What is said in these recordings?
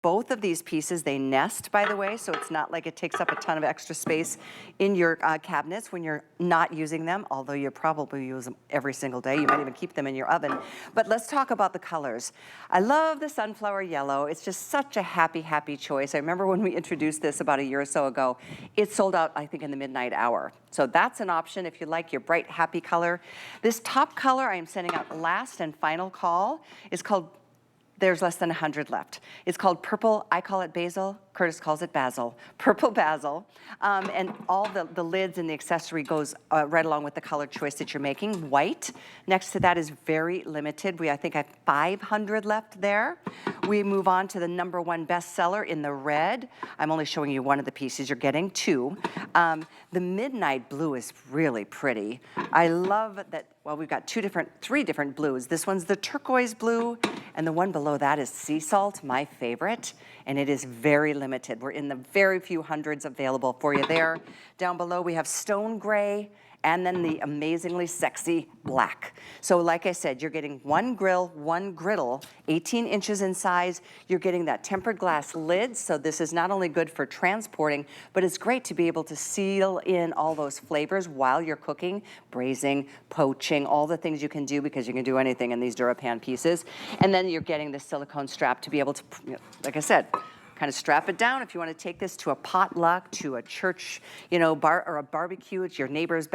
Both of these pieces, they nest, by the way, so it's not like it takes up a ton of extra space in your cabinets when you're not using them, although you probably use them every single day. You might even keep them in your oven. But let's talk about the colors. I love the sunflower yellow. It's just such a happy, happy choice. I remember when we introduced this about a year or so ago, it sold out, I think, in the midnight hour. So that's an option if you like your bright, happy color. This top color I am sending out last and final call is called, there's less than 100 left. It's called purple, I call it basil, Curtis calls it basil, purple basil. And all the lids and the accessory goes right along with the color choice that you're making. White, next to that is very limited. I think I have 500 left there. We move on to the #1 bestseller in the red. I'm only showing you one of the pieces, you're getting two. The midnight blue is really pretty. I love that, well, we've got three different blues. This one's the turquoise blue, and the one below that is sea salt, my favorite, and it is very limited. We're in the very few hundreds available for you there. Down below we have stone gray, and then the amazingly sexy black. So like I said, you're getting one grill, one griddle, 18 inches in size. You're getting that tempered glass lid, so this is not only good for transporting, but it's great to be able to seal in all those flavors while you're cooking, braising, poaching, all the things you can do, because you can do anything in these DuraPan pieces. And then you're getting the silicone strap to be able to, like I said, kind of strap it down if you want to take this to a potluck, to a church, bar or a barbecue. It's your neighbor's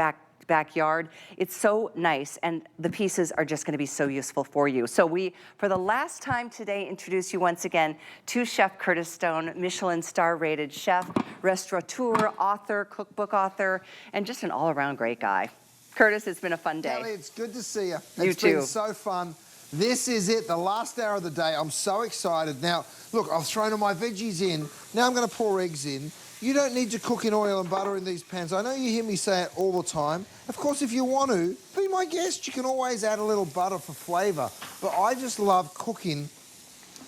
backyard. It's so nice, and the pieces are just going to be so useful for you. So we, for the last time today, introduce you once again to Chef Curtis Stone, Michelin star-rated chef, restaurateur, author, cookbook author, and just an all-around great guy. Curtis, it's been a fun day. Kelly, it's good to see you. You It's too. been so fun. This is it, the last hour of the day. I'm so excited. Now, look, I've thrown all my veggies in. Now I'm going to pour eggs in. You don't need to cook in oil and butter in these pans. I know you hear me say it all the time. Of course, if you want to, be my guest. You can always add a little butter for flavour. But I just love cooking,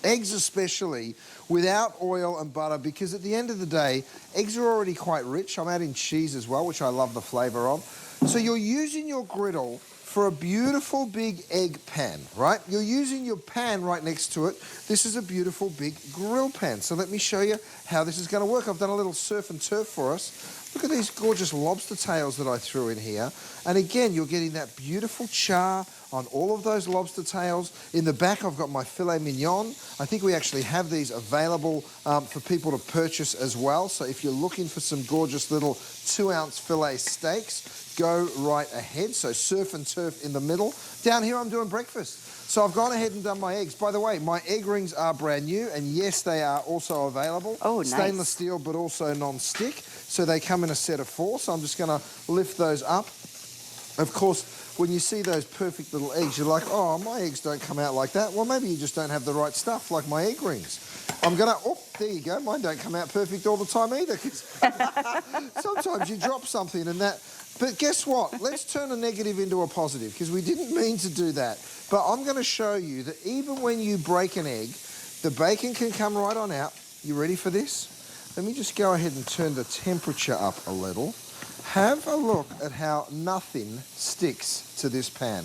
eggs especially, without oil and butter, because at the end of the day, eggs are already quite rich. I'm adding cheese as well, which I love the flavour of. So you're using your griddle for a beautiful big egg pan, right? You're using your pan right next to it. This is a beautiful big grill pan. So let me show you how this is going to work. I've done a little surf and turf for us. Look at these gorgeous lobster tails that I threw in here. And again, you're getting that beautiful char on all of those lobster tails. In the back, I've got my filet mignon. I think we actually have these available for people to purchase as well. So if you're looking for some gorgeous little 2-ounce filet steaks, go right ahead. So surf and turf in the middle. Down here, I'm doing breakfast. So I've gone ahead and done my eggs. By the way, my egg rings are brand new, and yes, they are also available. Oh, nice. Stainless steel, but also non-stick. So they come in a set of 4. So I'm just going to lift those up. Of course, when you see those perfect little eggs, you're like, oh, my eggs don't come out like that. Well, maybe you just don't have the right stuff, like my egg rings. I'm going to, oh, there you go. Mine don't come out perfect all the time either. Sometimes you drop something and that. But guess what? Let's turn a negative into a positive, because we didn't mean to do that. But I'm going to show you that even when you break an egg, the bacon can come right on out. You ready for this? Let me just go ahead and turn the temperature up a little. Have a look at how nothing sticks to this pan,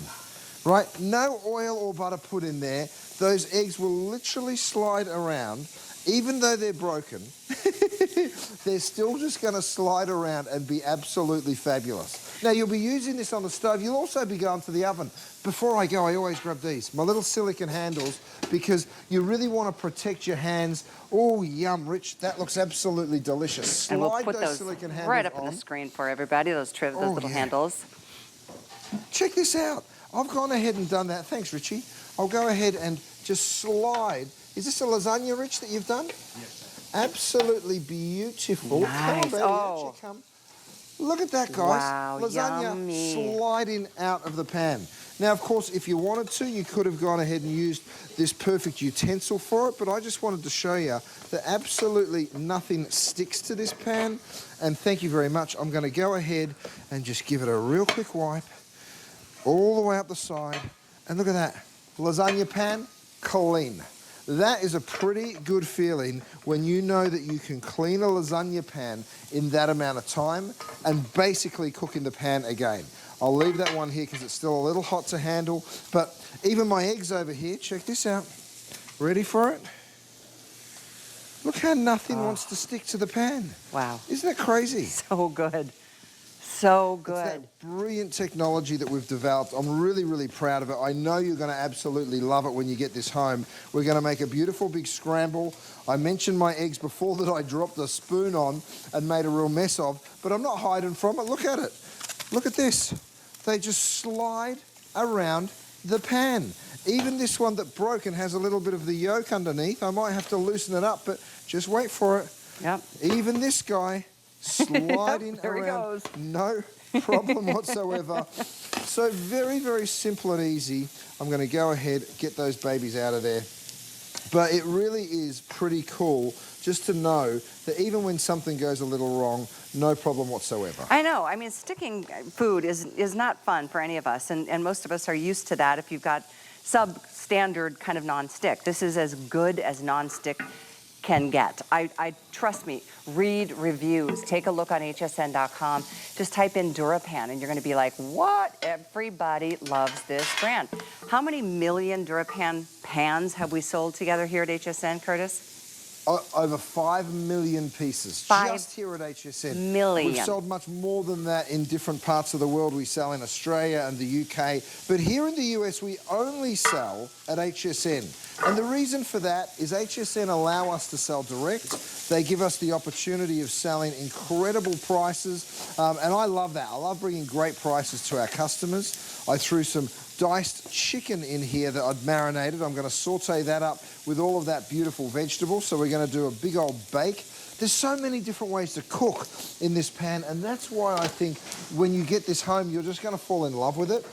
right? No oil or butter put in there. Those eggs will literally slide around. Even though they're broken, they're still just going to slide around and be absolutely fabulous. Now, you'll be using this on the stove. You'll also be going to the oven. Before I go, I always grab these, my little silicone handles, because you really want to protect your hands. Oh, yum, Rich. That looks absolutely delicious. And we'll put those those silicone handles right up on on the screen for everybody, those little handles. Check this out. I've gone ahead and done that. Thanks, Richie. I'll go ahead and just slide. Is this a lasagna, Rich, that you've done? Yes. Absolutely beautiful. Nice. Come on, baby, come. Look at that, guys. Wow, lasagna yummy. sliding out of the pan. Now, of course, if you wanted to, you could have gone ahead and used this perfect utensil for it, but I just wanted to show you that absolutely nothing sticks to this pan. And thank you very much. I'm going to go ahead and just give it a real quick wipe all the way up the side. And look at that. Lasagna pan, clean. That is a pretty good feeling when you know that you can clean a lasagna pan in that amount of time and basically cook in the pan again. I'll leave that one here because it's still a little hot to handle, but even my eggs over here, check this out. Ready for it? Look how nothing wants to stick to the pan. Wow. Isn't that crazy? So good. So It's good. that brilliant technology that we've developed. I'm really, really proud of it. I know you're going to absolutely love it when you get this home. We're going to make a beautiful big scramble. I mentioned my eggs before that I dropped a spoon on and made a real mess of, but I'm not hiding from it. Look at it. Look at this. They just slide around the pan. Even this one that broke and has a little bit of the yolk underneath, I might have to loosen it up, but just wait for it. Yep. Even this guy sliding there he around, goes. no problem whatsoever. So very, very simple and easy. I'm going to go ahead, get those babies out of there. But it really is pretty cool just to know that even when something goes a little wrong, no problem whatsoever. I know. I mean, sticking food is not fun for any of us, and most of us are used to that if you've got substandard kind of nonstick. This is as good as nonstick can get. I trust me, read reviews, take a look on hsn.com, just type in DuraPan and you're going to be like, what? Everybody loves this brand. How many million DuraPan pans have we sold together here at HSN, Curtis? Over 5 million pieces, 5 just here at HSN. million. We've sold much more than that in different parts of the world. We sell in Australia and the UK, but here in the US, we only sell at HSN. And the reason for that is HSN allow us to sell direct. They give us the opportunity of selling incredible prices, and I love that. I love bringing great prices to our customers. I threw some diced chicken in here that I'd marinated. I'm going to saute that up with all of that beautiful vegetable. So we're going to do a big old bake. There's so many different ways to cook in this pan, and that's why I think when you get this home, you're just going to fall in love with it.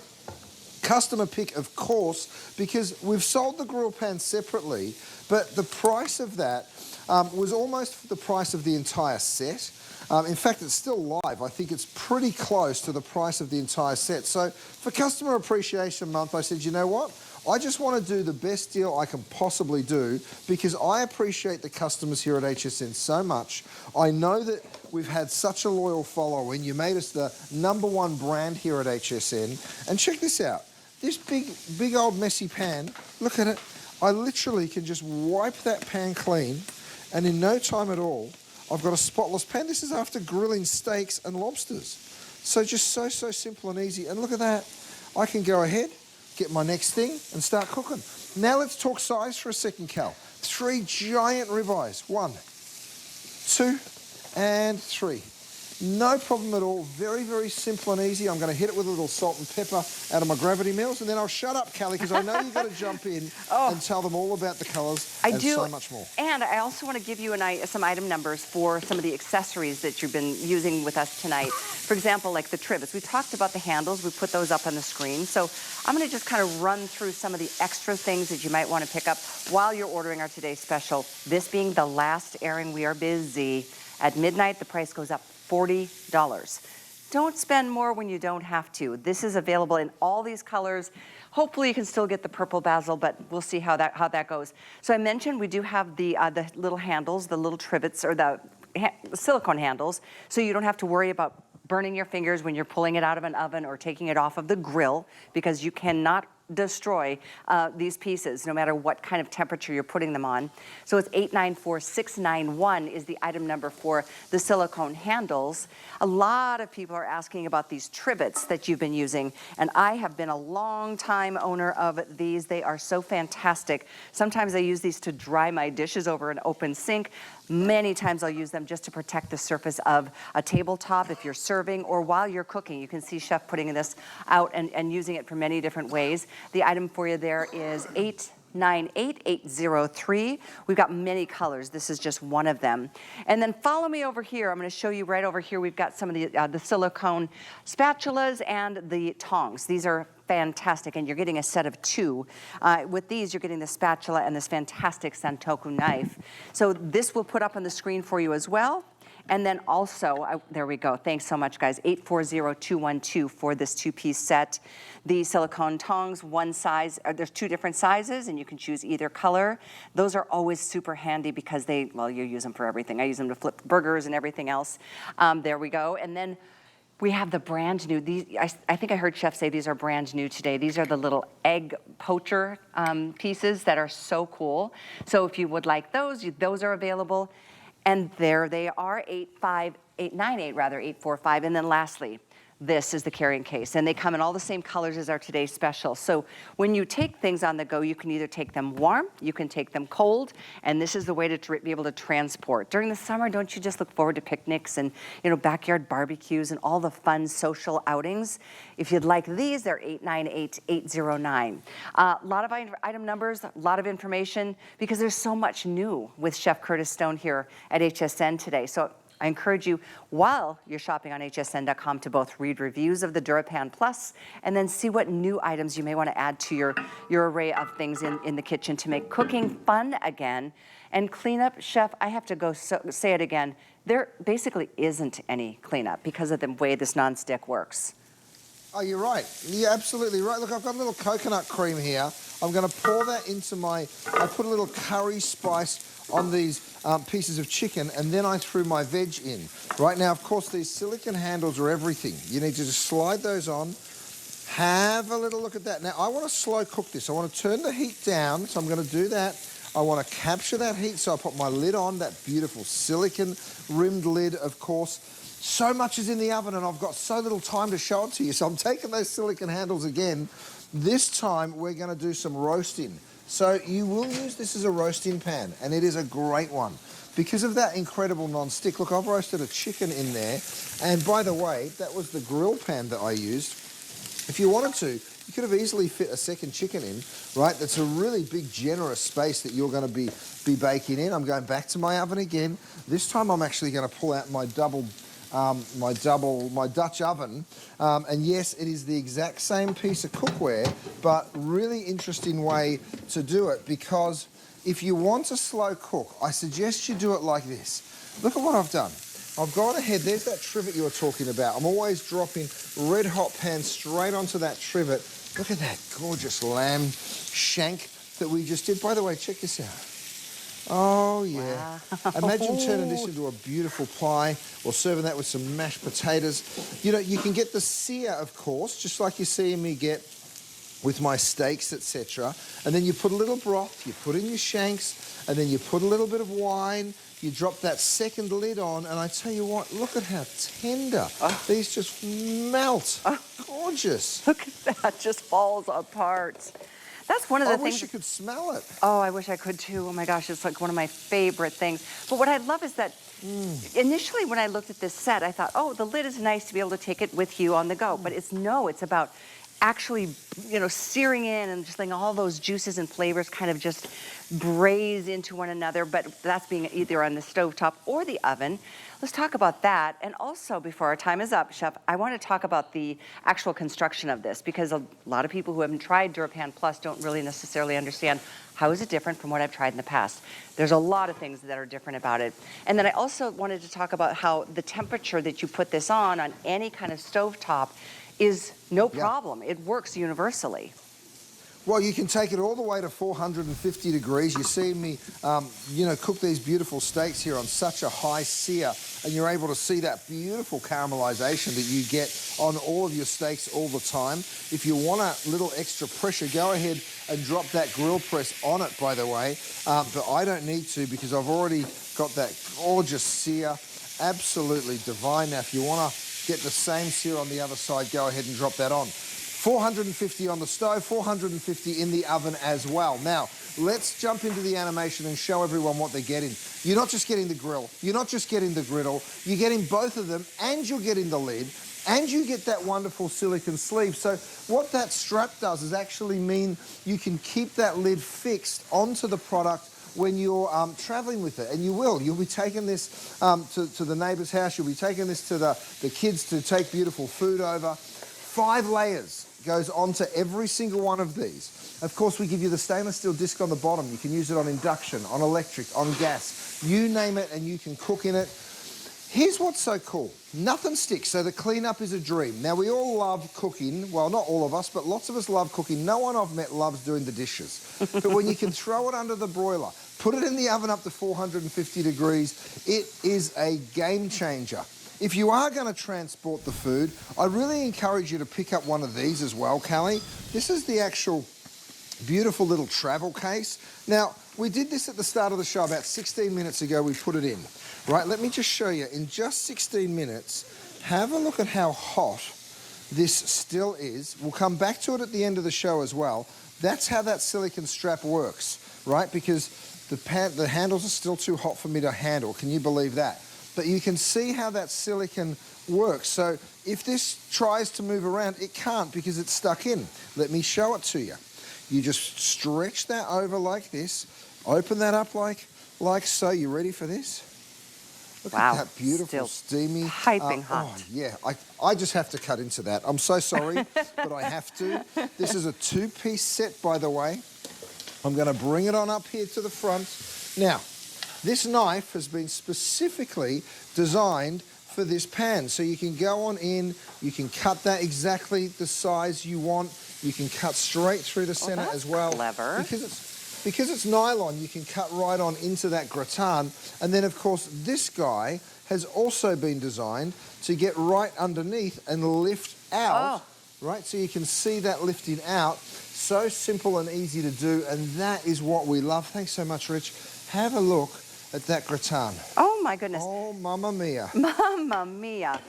Customer pick, of course, because we've sold the grill pan separately, but the price of that was almost the price of the entire set. In fact, it's still live. I think it's pretty close to the price of the entire set. So for Customer Appreciation Month, I said, you know what? I just want to do the best deal I can possibly do because I appreciate the customers here at HSN so much. I know that we've had such a loyal following. You made us the #1 brand here at HSN. And check this out. This big old messy pan, look at it. I literally can just wipe that pan clean and in no time at all, I've got a spotless pan. This is after grilling steaks and lobsters. So just so simple and easy. And look at that. I can go ahead, get my next thing and start cooking. Now let's talk size for a second, Cal. 3 giant ribeyes. 1, 2, and 3. No problem at all. Very, very simple and easy. I'm going to hit it with a little salt and pepper out of my gravity meals, and then I'll shut up, Callie, because I know you've got to jump in and tell them all about the colours and so much more. And I also want to give you some item numbers for some of the accessories that you've been using with us tonight. For example, like the trivets. We talked about the handles. We put those up on the screen. So I'm going to just kind of run through some of the extra things that you might want to pick up while you're ordering our today's special. This being the last airing, we are busy. At midnight, the price goes up $40. Don't spend more when you don't have to. This is available in all these colors. Hopefully you can still get the purple basil, but we'll see how that goes. So I mentioned we do have the little handles, the little trivets, or the silicone handles, so you don't have to worry about burning your fingers when you're pulling it out of an oven or taking it off of the grill, because you cannot destroy these pieces no matter what kind of temperature you're putting them on. So it's 894691 is the item number for the silicone handles. A lot of people are asking about these trivets that you've been using, and I have been a long time owner of these. They are so fantastic. Sometimes I use these to dry my dishes over an open sink. Many times I'll use them just to protect the surface of a tabletop if you're serving or while you're cooking. You can see Chef putting this out and using it for many different ways. The item for you there is 898803. We've got many colors. This is just one of them. And then follow me over here. I'm going to show you right over here. We've got some of the silicone spatulas and the tongs. These are fantastic, and you're getting a set of 2. With these, you're getting the spatula and this fantastic Santoku knife. So this we'll put up on the screen for you as well. And then also, there we go. Thanks so much, guys. 840212 for this 2-piece set. The silicone tongs, one size. There's 2 different sizes, and you can choose either color. Those are always super handy because you use them for everything. I use them to flip burgers and everything else. There we go. And then We have the brand new, I think I heard Chef say these are brand new today. These are the little egg poacher pieces that are so cool. So if you would like those, those are available. And there they are, 85898, and then lastly, this is the carrying case, and they come in all the same colors as our today's special. So when you take things on the go, you can either take them warm, you can take them cold, and this is the way to be able to transport. During the summer, don't you just look forward to picnics and backyard barbecues and all the fun social outings? If you'd like these, they're 898809. A lot of item numbers, a lot of information, because there's so much new with Chef Curtis Stone here at HSN today. So I encourage you, while you're shopping on hsn.com, to both read reviews of the DuraPan Plus and then see what new items you may want to add to your array of things in the kitchen to make cooking fun again. And cleanup, Chef, I have to go say it again, there basically isn't any cleanup because of the way this nonstick works. Oh, you're right. You're absolutely right. Look, I've got a little coconut cream here. I'm going to pour that into I put a little curry spice on these pieces of chicken, and then I threw my veg in. Right now, of course, these silicone handles are everything. You need to just slide those on. Have a little look at that. Now, I want to slow cook this. I want to turn the heat down, so I'm going to do that. I want to capture that heat, so I put my lid on, that beautiful silicone-rimmed lid, of course. So much is in the oven, and I've got so little time to show it to you, so I'm taking those silicone handles again. This time, we're going to do some roasting. So you will use this as a roasting pan, and it is a great one. Because of that incredible non-stick, look, I've roasted a chicken in there, and by the way, that was the grill pan that I used. If you wanted to, you could have easily fit a second chicken in, right? That's a really big, generous space that you're going to be baking in. I'm going back to my oven again. This time I'm actually going to pull out my Dutch oven, and yes, it is the exact same piece of cookware, but really interesting way to do it, because if you want to slow cook, I suggest you do it like this. Look at what I've done. I've gone ahead, there's that trivet you were talking about. I'm always dropping red hot pan straight onto that trivet. Look at that gorgeous lamb shank that we just did. By the way, check this out. Oh, yeah. Wow. Imagine turning this into a beautiful pie or serving that with some mashed potatoes. You know, you can get the sear, of course, just like you're seeing me get with my steaks, etc. And then you put a little broth, you put in your shanks, and then you put a little bit of wine, you drop that second lid on, and I tell you what, look at how tender. These just melt. Gorgeous. Look at that, just falls apart. That's one of the things. I wish you could smell it. Oh, I wish I could too. Oh my gosh, it's like one of my favorite things. But what I love is that initially when I looked at this set, I thought, oh, the lid is nice to be able to take it with you on the go. But it's about actually, searing in and just letting all those juices and flavors kind of just braise into one another. But that's being either on the stovetop or the oven. Let's talk about that. And also, before our time is up, Chef, I want to talk about the actual construction of this, because a lot of people who haven't tried DuraPan Plus don't really necessarily understand how is it different from what I've tried in the past. There's a lot of things that are different about it. And then I also wanted to talk about how the temperature that you put this on any kind of stovetop is no problem. It works universally. Well, you can take it all the way to 450 degrees. You see me, cook these beautiful steaks here on such a high sear, and you're able to see that beautiful caramelization that you get on all of your steaks all the time. If you want a little extra pressure, go ahead and drop that grill press on it, by the way. But I don't need to, because I've already got that gorgeous sear. Absolutely divine. Now, if you want to get the same sear on the other side, go ahead and drop that on. 450 on the stove, 450 in the oven as well. Now, let's jump into the animation and show everyone what they're getting. You're not just getting the grill, you're not just getting the griddle, you're getting both of them, and you're getting the lid, and you get that wonderful silicone sleeve. So what that strap does is actually mean you can keep that lid fixed onto the product when you're traveling with it, and you will. You'll be taking this to the neighbour's house, you'll be taking this to the kids to take beautiful food over. 5 layers goes onto every single one of these. Of course, we give you the stainless steel disc on the bottom. You can use it on induction, on electric, on gas. You name it, and you can cook in it. Here's what's so cool. Nothing sticks, so the cleanup is a dream. Now, we all love cooking. Well, not all of us, but lots of us love cooking. No one I've met loves doing the dishes. But when you can throw it under the broiler, put it in the oven up to 450 degrees, it is a game changer. if you are going to transport the food, I really encourage you to pick up one of these as well, Callie. This is the actual beautiful little travel case. Now, we did this at the start of the show about 16 minutes ago. We put it in, right? Let me just show you. In just 16 minutes, have a look at how hot this still is. We'll come back to it at the end of the show as well. That's how that silicone strap works, right? Because the handles are still too hot for me to handle. Can you believe that? But you can see how that silicone works. So if this tries to move around, it can't because it's stuck in. Let me show it to you. You just stretch that over like this, open that up like so. You ready for this? Look Wow, at that beautiful, steamy. Piping hot. Oh, yeah, I just have to cut into that. I'm so sorry, but I have to. This is a two-piece set, by the way. I'm going to bring it on up here to the front. Now, this knife has been specifically designed for this pan. So you can go on in, you can cut that exactly the size you want. You can cut straight through the center as well. Clever. Because it's nylon, you can cut right on into that gratin. And then, of course, this guy has also been designed to get right underneath and lift out, right? So you can see that lifting out. So simple and easy to do, and that is what we love. Thanks so much, Rich. Have a look at that gratin. Oh, my goodness. Oh, mamma mia. Mamma mia.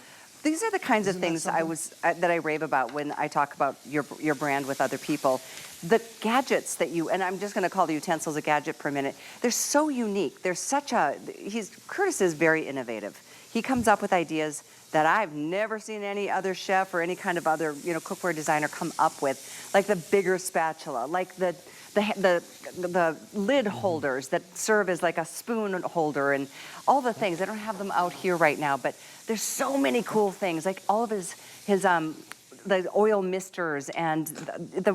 These are the kinds of things that I rave about when I talk about your brand with other people. The gadgets that you, and I'm just going to call the utensils a gadget per minute, they're so unique. They're Curtis is very innovative. He comes up with ideas that I've never seen any other chef or any kind of other, cookware designer come up with, like the bigger spatula, like the lid holders that serve as like a spoon holder and all the things. I don't have them out here right now, but there's so many cool things, like all of his the oil misters and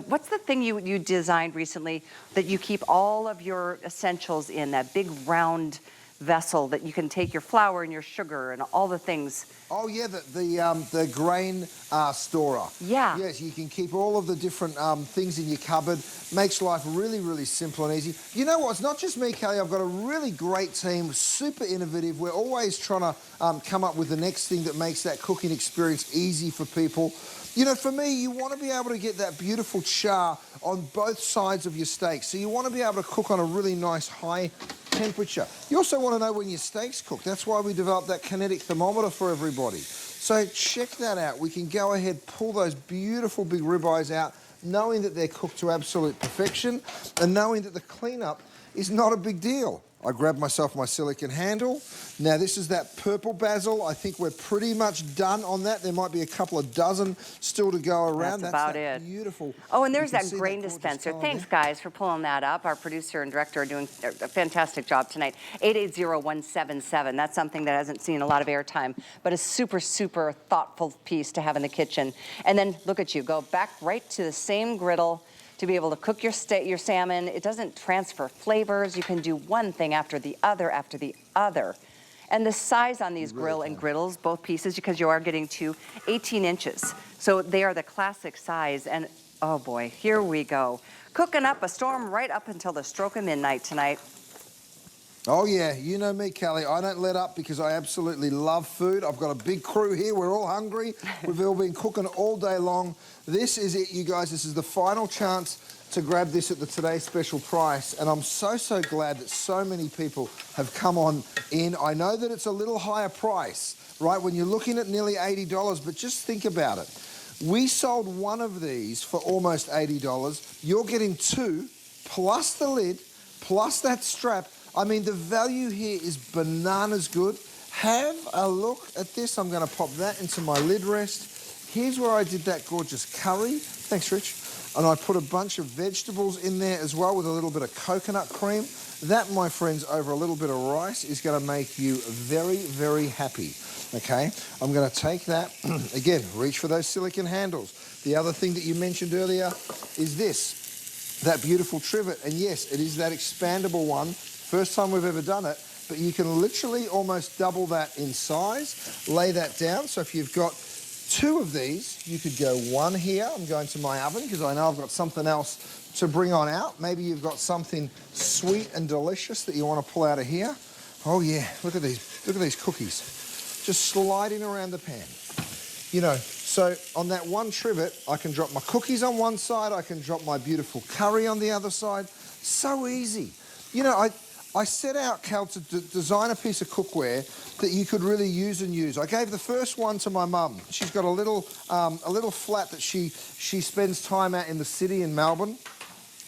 what's the thing you designed recently that you keep all of your essentials in, that big round vessel that you can take your flour and your sugar and all the things. Oh yeah, the grain storer. Yeah. Yes, you can keep all of the different things in your cupboard. Makes life really, really simple and easy. You know what? It's not just me, Kelly. I've got a really great team, super innovative. We're always trying to come up with the next thing that makes that cooking experience easy for people. For me, you want to be able to get that beautiful char on both sides of your steak. So you want to be able to cook on a really nice high temperature. You also want to know when your steak's cooked. That's why we developed that kinetic thermometer for everybody. So check that out. We can go ahead, pull those beautiful big ribeyes out, knowing that they're cooked to absolute perfection and knowing that the cleanup is not a big deal. I grabbed myself my silicone handle. Now this is that purple basil. I think we're pretty much done on that. There might be a couple of dozen still to go around. That's about it. Beautiful. Oh, and there's that grain dispenser. Thanks, guys, for pulling that up. Our producer and director are doing a fantastic job tonight. 880-177. That's something that hasn't seen a lot of airtime, but a super, super thoughtful piece to have in the kitchen. And then look at you. Go back right to the same griddle to be able to cook your salmon. It doesn't transfer flavors. You can do one thing after the other after the other. And the size on these grill and griddles, both pieces, because you are getting to 18 inches. So they are the classic size. And oh boy, here we go. Cooking up a storm right up until the stroke of midnight tonight. Oh yeah, you know me, Kelly. I don't let up because I absolutely love food. I've got a big crew here. We're all hungry. We've all been cooking all day long. This is it, you guys. This is the final chance to grab this at the Today Special price. And I'm so, so glad that so many people have come on in. I know that it's a little higher price, right, when you're looking at nearly $80, but just think about it. We sold one of these for almost $80. You're getting two, plus the lid, plus that strap. I mean, the value here is bananas good. Have a look at this. I'm going to pop that into my lid rest. Here's where I did that gorgeous curry. Thanks, Rich. And I put a bunch of vegetables in there as well with a little bit of coconut cream. That, my friends, over a little bit of rice is going to make you very, very happy. Okay? I'm going to take that. Again, reach for those silicone handles. The other thing that you mentioned earlier is this, that beautiful trivet. And yes, it is that expandable one. First time we've ever done it, but you can literally almost double that in size, lay that down. So if you've got two of these, you could go one here. I'm going to my oven because I know I've got something else to bring on out. Maybe you've got something sweet and delicious that you want to pull out of here. Oh yeah, look at these cookies. just sliding around the pan. You know, so on that one trivet, I can drop my cookies on one side, I can drop my beautiful curry on the other side. So easy. You know, I set out, Cal, to design a piece of cookware that you could really use and use. I gave the first one to my mum. She's got a little flat that she spends time at in the city in Melbourne.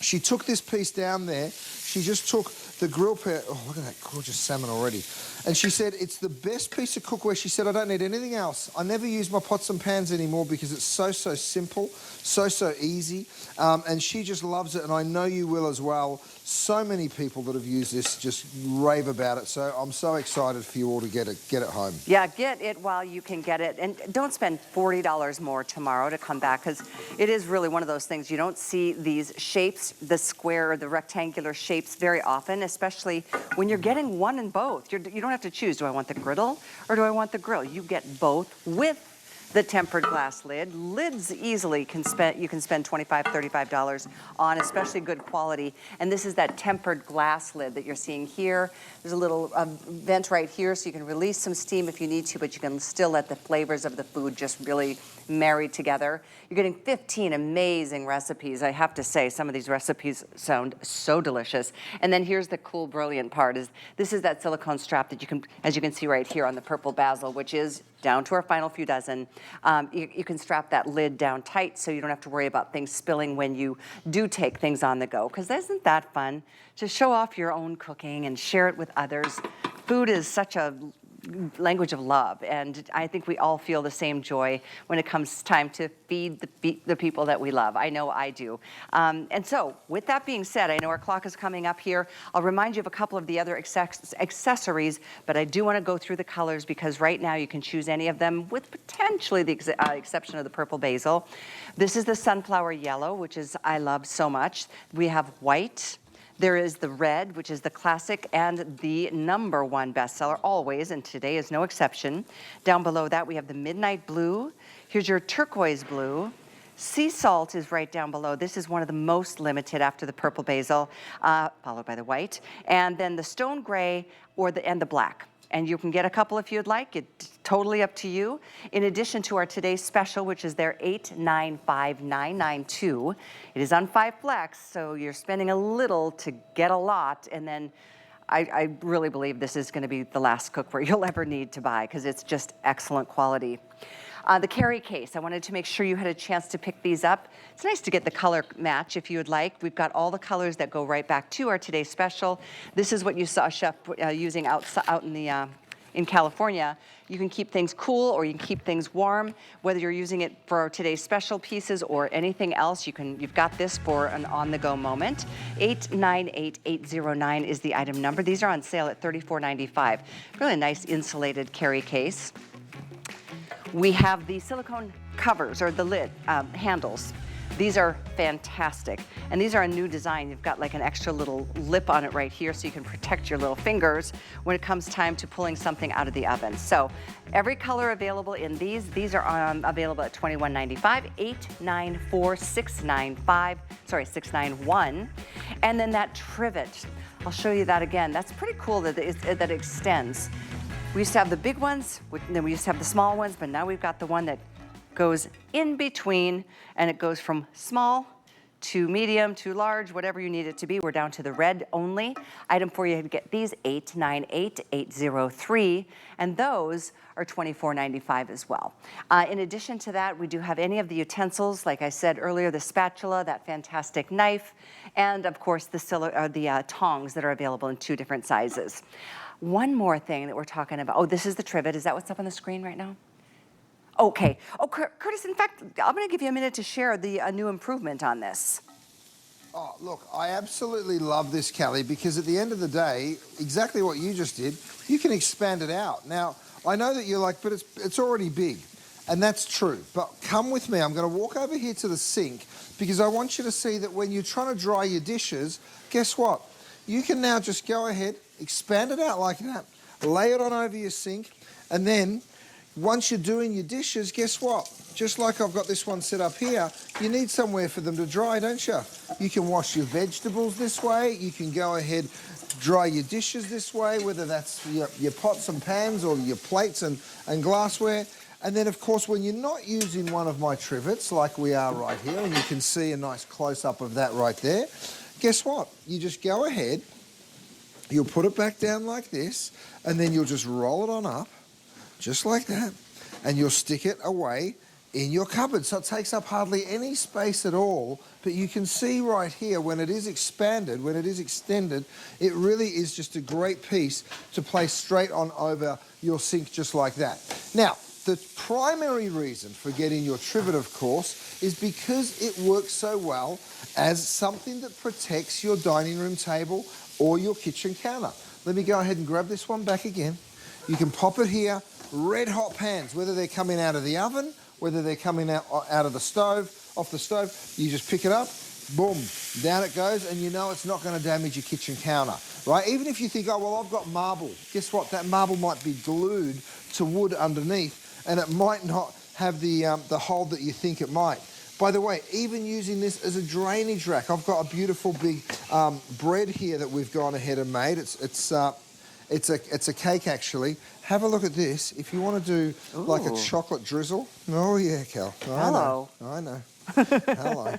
She took this piece down there. She just took the grill pair. Oh, look at that gorgeous salmon already. And she said, it's the best piece of cookware. She said, I don't need anything else. I never use my pots and pans anymore because it's so simple, so easy. And she just loves it, and I know you will as well. So many people that have used this just rave about it. So I'm so excited for you all to get it home. Yeah, get it while you can get it. And don't spend $40 more tomorrow to come back, because it is really one of those things. You don't see these shapes, the square or the rectangular shapes very often, especially when you're getting one and both. You don't have to choose, do I want the griddle or do I want the grill? You get both with the tempered glass lid. Lids easily you can spend $25, $35 on, especially good quality. And this is that tempered glass lid that you're seeing here. There's a little vent right here so you can release some steam if you need to, but you can still let the flavors of the food just really marry together. You're getting 15 amazing recipes. I have to say, some of these recipes sound so delicious. And then here's the cool, brilliant part is this is that silicone strap that you can, as you can see right here on the purple basil, which is down to our final few dozen. You can strap that lid down tight so you don't have to worry about things spilling when you do take things on the go. Because isn't that fun to show off your own cooking and share it with others? Food is such a language of love, and I think we all feel the same joy when it comes time to feed the people that we love. I know I do. And so with that being said, I know our clock is coming up here. I'll remind you of a couple of the other accessories, but I do want to go through the colors because right now you can choose any of them with potentially the exception of the purple basil. This is the sunflower yellow, which is I love so much. We have white. There is the red, which is the classic and the #1 bestseller always, and today is no exception. Down below that, we have the midnight blue. Here's your turquoise blue. Sea salt is right down below. This is one of the most limited after the purple basil, followed by the white. And then the stone gray and the black. And you can get a couple if you'd like. It's totally up to you. In addition to our today's special, which is their $895,992. It is on 5 flex, so you're spending a little to get a lot. And then I really believe this is going to be the last cookware you'll ever need to buy because it's just excellent quality. The carry case, I wanted to make sure you had a chance to pick these up. It's nice to get the color match if you would like. We've got all the colors that go right back to our today's special. This is what you saw Chef using out in California. You can keep things cool or you can keep things warm. Whether you're using it for today's special pieces or anything else, you've got this for an on-the-go moment. 898809 is the item number. These are on sale at $34.95. Really nice insulated carry case. We have the silicone covers, or the lid handles. These are fantastic. And these are a new design. You've got like an extra little lip on it right here so you can protect your little fingers when it comes time to pulling something out of the oven. So every color available in these. These are available at $21.95, $691. And then that trivet, I'll show you that again. That's pretty cool that it extends. We used to have the big ones, then we used to have the small ones, but now we've got the one that goes in between, and it goes from small to medium to large, whatever you need it to be. We're down to the red only. Item for you to get these, 898803, and those are $24.95 as well. In addition to that, we do have any of the utensils, like I said earlier, the spatula, that fantastic knife, and of course the tongs that are available in 2 different sizes. One more thing that we're talking about. Oh, this is the trivet. Is that what's up on the screen right now? Okay. Oh, Curtis, in fact, I'm going to give you a minute to share the new improvement on this. Oh, look, I absolutely love this, Callie, because at the end of the day, exactly what you just did, you can expand it out. Now, I know that you're like, but it's already big, and that's true. But come with me. I'm going to walk over here to the sink because I want you to see that when you're trying to dry your dishes, guess what? You can now just go ahead, expand it out like that, lay it on over your sink, and then once you're doing your dishes, guess what? just like I've got this one set up here, you need somewhere for them to dry, don't you? You can wash your vegetables this way. You can go ahead, dry your dishes this way, whether that's your pots and pans or your plates and glassware. And then, of course, when you're not using one of my trivets, like we are right here, and you can see a nice close-up of that right there, guess what? You just go ahead, you'll put it back down like this, and then you'll just roll it on up, just like that, and you'll stick it away in your cupboard. So it takes up hardly any space at all, but you can see right here when it is expanded, when it is extended, it really is just a great piece to place straight on over your sink just like that. Now, the primary reason for getting your trivet, of course, is because it works so well as something that protects your dining room table or your kitchen counter. Let me go ahead and grab this one back again. You can pop it here, red hot pans, whether they're coming out of the oven, whether they're coming out of the stove, off the stove, you just pick it up, boom, down it goes, and you know it's not going to damage your kitchen counter, right? Even if you think, oh, well, I've got marble, guess what? That marble might be glued to wood underneath, and it might not have the hold that you think it might. By the way, even using this as a drainage rack, I've got a beautiful big bread here that we've gone ahead and made. It's a cake, actually. Have a look at this. If you want to do like a chocolate drizzle. Oh, yeah, Cal. Hello. I know. Hello.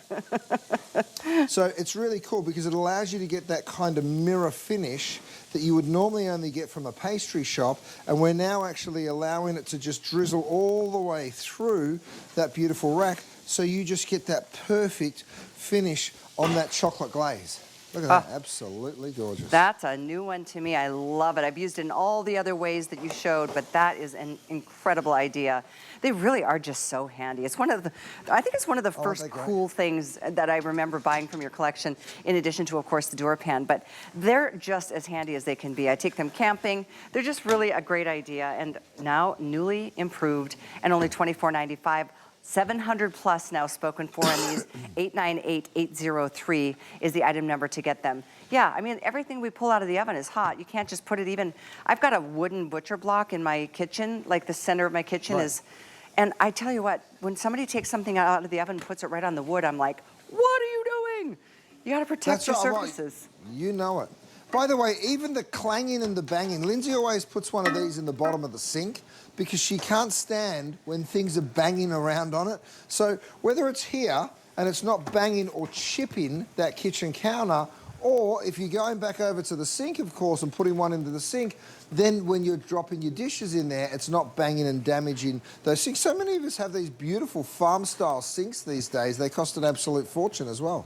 So it's really cool because it allows you to get that kind of mirror finish that you would normally only get from a pastry shop, and we're now actually allowing it to just drizzle all the way through that beautiful rack, so you just get that perfect finish on that chocolate glaze. Look at that, absolutely gorgeous. That's a new one to me. I love it. I've used it in all the other ways that you showed, but that is an incredible idea. They really are just so handy. It's one of the, I think it's one of the first cool things that I remember buying from your collection, in addition to, of course, the Durapan, but they're just as handy as they can be. I take them camping. They're just really a great idea, and now newly improved and only $24.95. 700 plus now spoken for, and these 898803 is the item number to get them. Yeah, I mean, everything we pull out of the oven is hot. You can't just put it even, I've got a wooden butcher block in my kitchen, like the center of my kitchen is, and I tell you what, when somebody takes something out of the oven and puts it right on the wood, I'm like, what are you doing? You gotta protect your surfaces. You know it. By the way, even the clanging and the banging, Lindsay always puts one of these in the bottom of the sink because she can't stand when things are banging around on it. So whether it's here and it's not banging or chipping that kitchen counter, or if you're going back over to the sink, of course, and putting one into the sink, then when you're dropping your dishes in there, it's not banging and damaging those sinks. So many of us have these beautiful farm-style sinks these days. They cost an absolute fortune as well.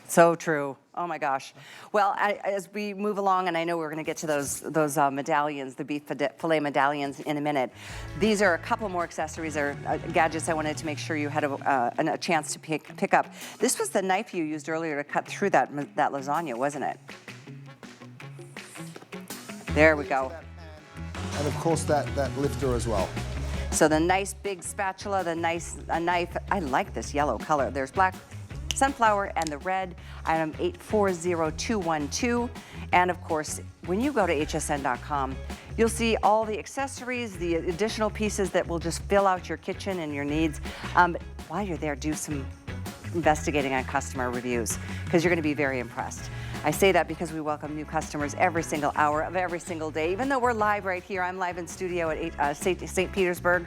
So true. Oh my gosh. Well, as we move along, and I know we're going to get to those medallions, the beef fillet medallions in a minute. These are a couple more accessories or gadgets I wanted to make sure you had a chance to pick up. This was the knife you used earlier to cut through that lasagna, wasn't it? There we go. And of course that lifter as well. So the nice big spatula, the nice knife. I like this yellow color. There's black, sunflower, and the red, item 840212. And of course, when you go to hsn.com, you'll see all the accessories, the additional pieces that will just fill out your kitchen and your needs. But while you're there, do some investigating on customer reviews, because you're going to be very impressed. I say that because we welcome new customers every single hour of every single day. Even though we're live right here, I'm live in studio at St. Petersburg,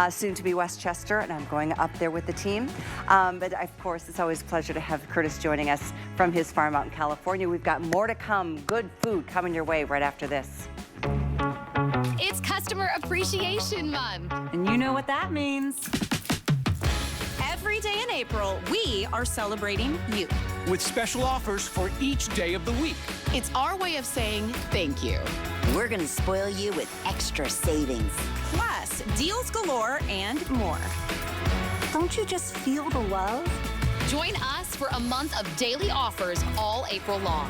soon to be Westchester, and I'm going up there with the team. But of course, it's always a pleasure to have Curtis joining us from his farm out in California. We've got more to come, good food coming your way right after this. It's Customer Appreciation Month. And you know what that means. Every day in April, we are celebrating you. With special offers for each day of the week. It's our way of saying thank you. We're going to spoil you with extra savings. Plus, deals galore and more. Don't you just feel the love? Join us for a month of daily offers all April long.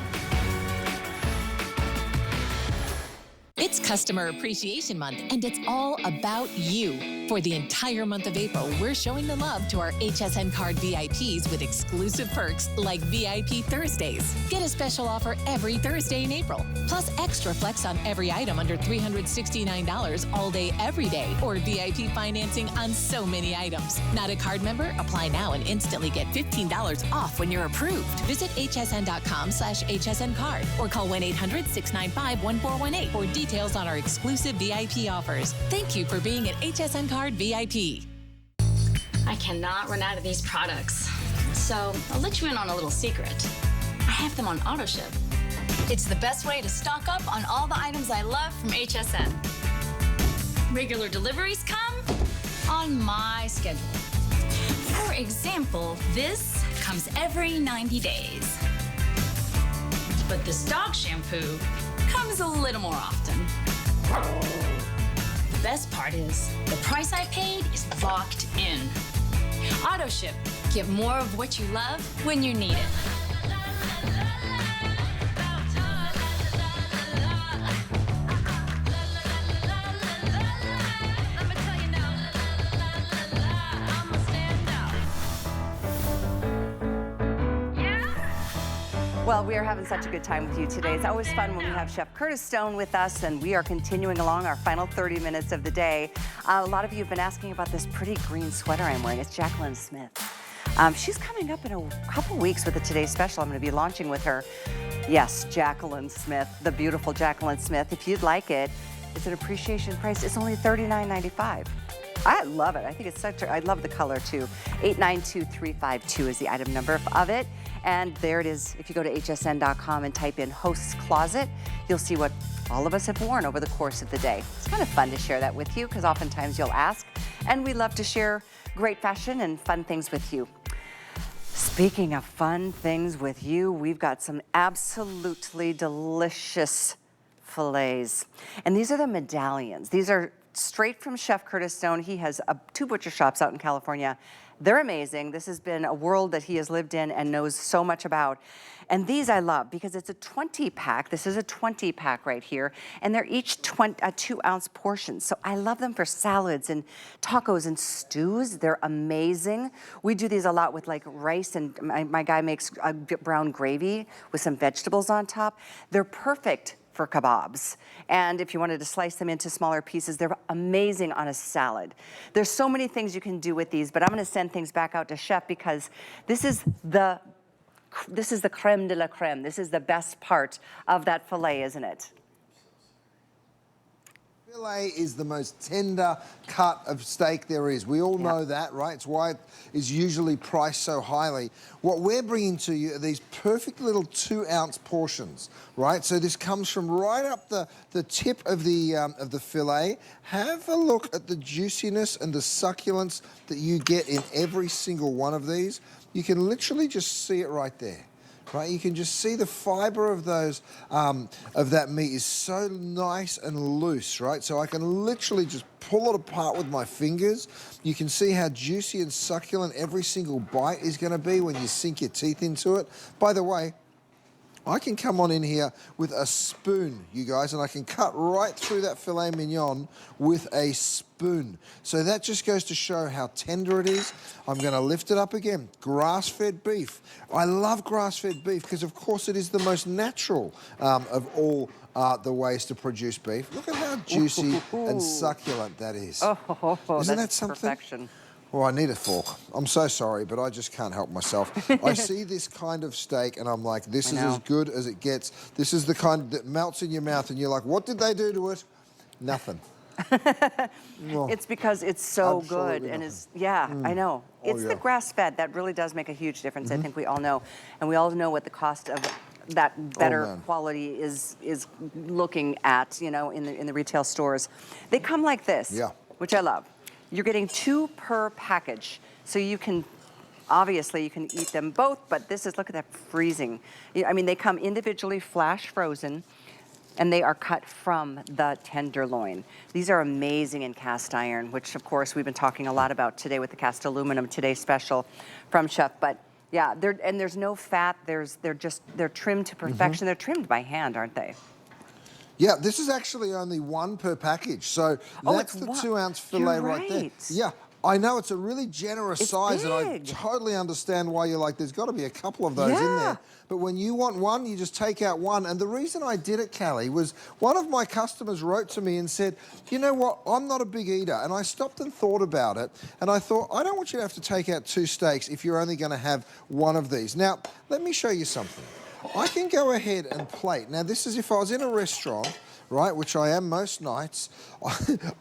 It's It's Customer Appreciation Month, and it's all about you. For the entire month of April, we're showing the love to our HSN card VIPs with exclusive perks like VIP Thursdays. Get a special offer every Thursday in April, plus extra flex on every item under $369 all day, every day, or VIP financing on so many items. Not a card member? Apply now and instantly get $15 off when you're approved. Visit hsn.com/HSN card or call 1-800-695-1418 for details on our exclusive VIP offers. Thank you for being an HSN Card VIP. I cannot run out of these products. So I'll let you in on a little secret. I have them on auto ship. It's the best way to stock up on all the items I love from HSN. Regular deliveries come on my schedule. For example, this comes every 90 days. But this dog shampoo comes a little more often. The best part is the price I paid is locked in. Auto ship. Get more of what you love when you need it. Well, we are having such a good time with you today. It's always fun when we have Chef Curtis Stone with us, and we are continuing along our final 30 minutes of the day. A lot of you have been asking about this pretty green sweater I'm wearing. It's Jacqueline Smith. She's coming up in a couple weeks with a Today Special. I'm going to be launching with her. Yes, Jacqueline Smith, the beautiful Jacqueline Smith. If you'd like it, it's an appreciation price. It's only $39.95. I love it. I think it's I love the color too. 892352 is the item number of it. And there it is. If you go to hsn.com and type in Host's Closet, you'll see what all of us have worn over the course of the day. It's kind of fun to share that with you because oftentimes you'll ask. And we love to share great fashion and fun things with you. Speaking of fun things with you, we've got some absolutely delicious fillets. And these are the medallions. These are straight from Chef Curtis Stone. He has 2 butcher shops out in California. They're amazing. This has been a world that he has lived in and knows so much about. And these I love because it's a 20-pack. This is a 20-pack right here. And they're each 2-ounce portions. So I love them for salads and tacos and stews. They're amazing. We do these a lot with like rice, and my guy makes a brown gravy with some vegetables on top. They're perfect for kebabs. And if you wanted to slice them into smaller pieces, they're amazing on a salad. There's so many things you can do with these, but I'm gonna send things back out to Chef because this is the creme de la creme. This is the best part of that filet, isn't it? Filet is the most tender cut of steak there is. We all know that, right? It's why it is usually priced so highly. What we're bringing to you are these perfect little 2-ounce portions, right? So this comes from right up the tip of the filet. Have a look at the juiciness and the succulence that you get in every single one of these. You can literally just see it right there. Right, you can just see the fiber of those, of that meat is so nice and loose, right? So I can literally just pull it apart with my fingers. You can see how juicy and succulent every single bite is gonna be when you sink your teeth into it. By the way, I can come on in here with a spoon, you guys, and I can cut right through that filet mignon with a spoon. So that just goes to show how tender it is. I'm gonna lift it up again. Grass-fed beef. I love grass-fed beef because, of course, it is the most natural of all the ways to produce beef. Look at how juicy and succulent that is. Oh, Isn't that that's something? perfection. Well, I need a fork. I'm so sorry, but I just can't help myself. I see this kind of steak and I'm like, this is as good as it gets. This is the kind that melts in your mouth and you're like, what did they do to it? Nothing. Well, it's because it's so absolutely good and nothing. I know. It's the grass-fed that really does make a huge difference. I think we all know. And we all know what the cost of that better quality is looking at, you know, in the retail stores. They come like this, which I love. You're getting 2 per package. So you can, obviously you can eat them both, but this is, look at that freezing. I mean, they come individually flash frozen and they are cut from the tenderloin. These are amazing in cast iron, which of course we've been talking a lot about today with the cast aluminum Today Special from Chef. But yeah, there's no fat, they're trimmed to perfection. They're trimmed by hand, aren't they? Yeah, this is actually only one per package. So Oh, that's it's the one. 2-ounce You're fillet right there. right. Yeah, I know it's a really generous It's size, and I big. totally understand why you're like, there's got to be a couple of those in Yeah. there. But when you want one, you just take out one. And the reason I did it, Callie, was one of my customers wrote to me and said, you know what, I'm not a big eater. And I stopped and thought about it. And I thought, I don't want you to have to take out 2 steaks if you're only going to have one of these. Now, let me show you something. I can go ahead and plate. Now, this is if I was in a restaurant, right, which I am most nights,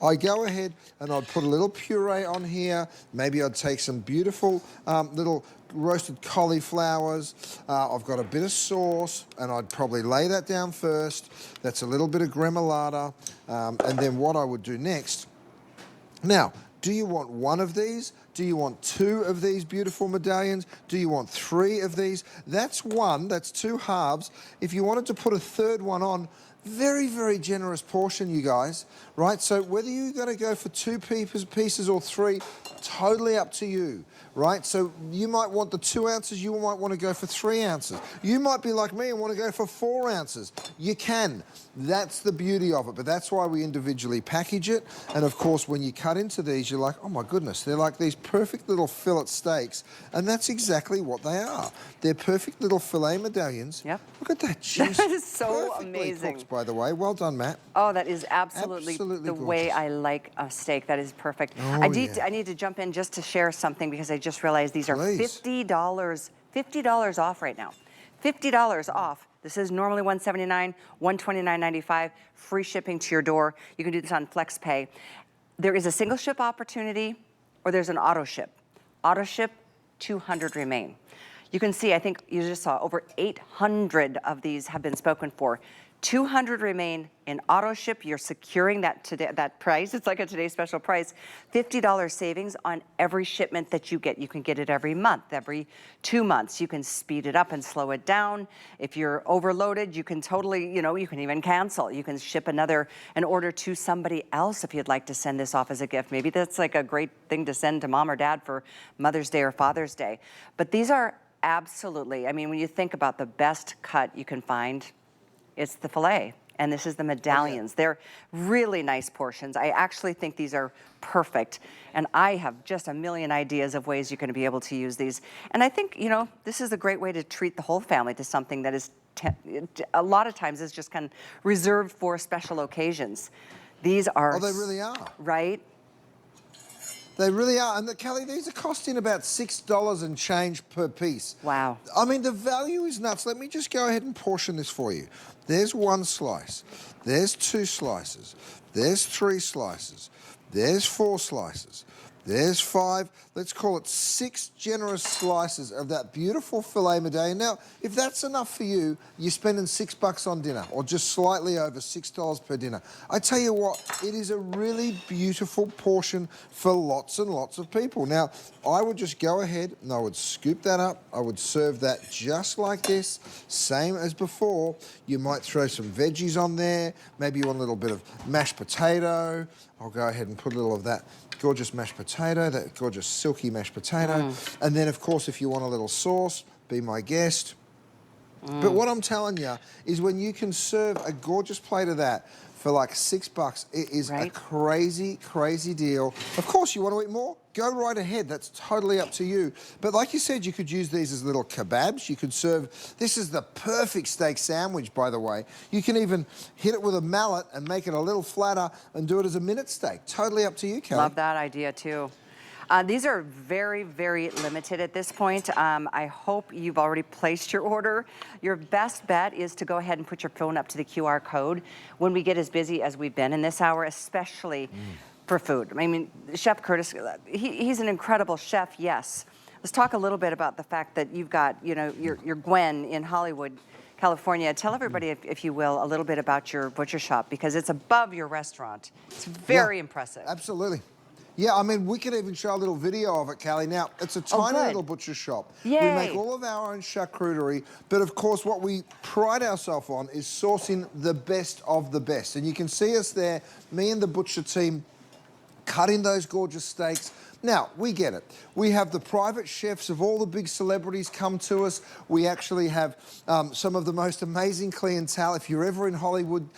I go ahead and I'd put a little puree on here. Maybe I'd take some beautiful little roasted cauliflowers. I've got a bit of sauce, and I'd probably lay that down first. That's a little bit of gremolata. And then what I would do next, now, do you want one of these? Do you want 2 of these beautiful medallions? Do you want 3 of these? That's one, that's 2 halves. If you wanted to put a third one on, very, very generous portion, you guys, right? So whether you're going to go for 2 pieces or 3, totally up to you, right? So you might want the 2 ounces, you might want to go for 3 ounces. You might be like me and want to go for 4 ounces. You can. That's the beauty of it, but that's why we individually package it. And of course, when you cut into these, you're like, oh my goodness, they're like these perfect little fillet steaks, and that's exactly what they are. They're perfect little filet medallions. Yep. Look at that juice. That is so Perfectly amazing. cooked, by the way. Well done, Matt. Oh, that is absolutely the way gorgeous. I like a steak. That is perfect. Oh, I need yeah. to jump in just to share something because I just realized these are Please. $50 off right now. $50 off. This is normally $179, $129.95, free shipping to your door. You can do this on FlexPay. There is a single ship opportunity, or there's an auto ship. Auto ship, 200 remain. You can see, I think you just saw over 800 of these have been spoken for. 200 remain in auto ship. You're securing that price. It's like a today's special price. $50 savings on every shipment that you get. You can get it every month, every 2 months. You can speed it up and slow it down. If you're overloaded, you can totally, you can even cancel. You can ship an order to somebody else if you'd like to send this off as a gift. Maybe that's like a great thing to send to mom or dad for Mother's Day or Father's Day. But these are absolutely, I mean, when you think about the best cut you can find, it's the filet, and this is the medallions. They're really nice portions. I actually think these are perfect, and I have just a million ideas of ways you're going to be able to use these. And I think, this is a great way to treat the whole family to something that is, a lot of times is just kind of reserved for special occasions. These are... Oh, they really are. Right? They really are. And Kelly, these are costing about $6 and change per piece. Wow. I mean, the value is nuts. Let me just go ahead and portion this for you. There's 1 slice. There's 2 slices. There's 3 slices. There's 4 slices. There's 5, let's call it 6 generous slices of that beautiful filet medallion. Now, if that's enough for you, you're spending $6 on dinner, or just slightly over $6 per dinner. I tell you what, it is a really beautiful portion for lots and lots of people. Now, I would just go ahead and I would scoop that up. I would serve that just like this, same as before. You might throw some veggies on there. Maybe you want a little bit of mashed potato. I'll go ahead and put a little of that gorgeous mashed potato, that gorgeous silky mashed potato. And then, of course, if you want a little sauce, be my guest. But what I'm telling you is when you can serve a gorgeous plate of that for like $6, it is a crazy, crazy deal. Of course, you want to eat more? Go right ahead. That's totally up to you. But like you said, you could use these as little kebabs. You could serve... This is the perfect steak sandwich, by the way. You can even hit it with a mallet and make it a little flatter and do it as a minute steak. Totally up to you, Kelly. Love that idea, too. These are very, very limited at this point. I hope you've already placed your order. Your best bet is to go ahead and put your phone up to the QR code when we get as busy as we've been in this hour, especially for food. I mean, Chef Curtis, he's an incredible chef, yes. Let's talk a little bit about the fact that you've got, your Gwen in Hollywood, California. Tell everybody, if you will, a little bit about your butcher shop, because it's above your restaurant. It's very impressive. Absolutely. Yeah, I mean, we could even show a little video of it, Callie. Now, it's a tiny little butcher shop. Yay. We make all of our own charcuterie, but of course, what we pride ourselves on is sourcing the best of the best. And you can see us there, me and the butcher team, cutting those gorgeous steaks, Now, we get it. We have the private chefs of all the big celebrities come to us. We actually have some of the most amazing clientele. If you're ever in Hollywood,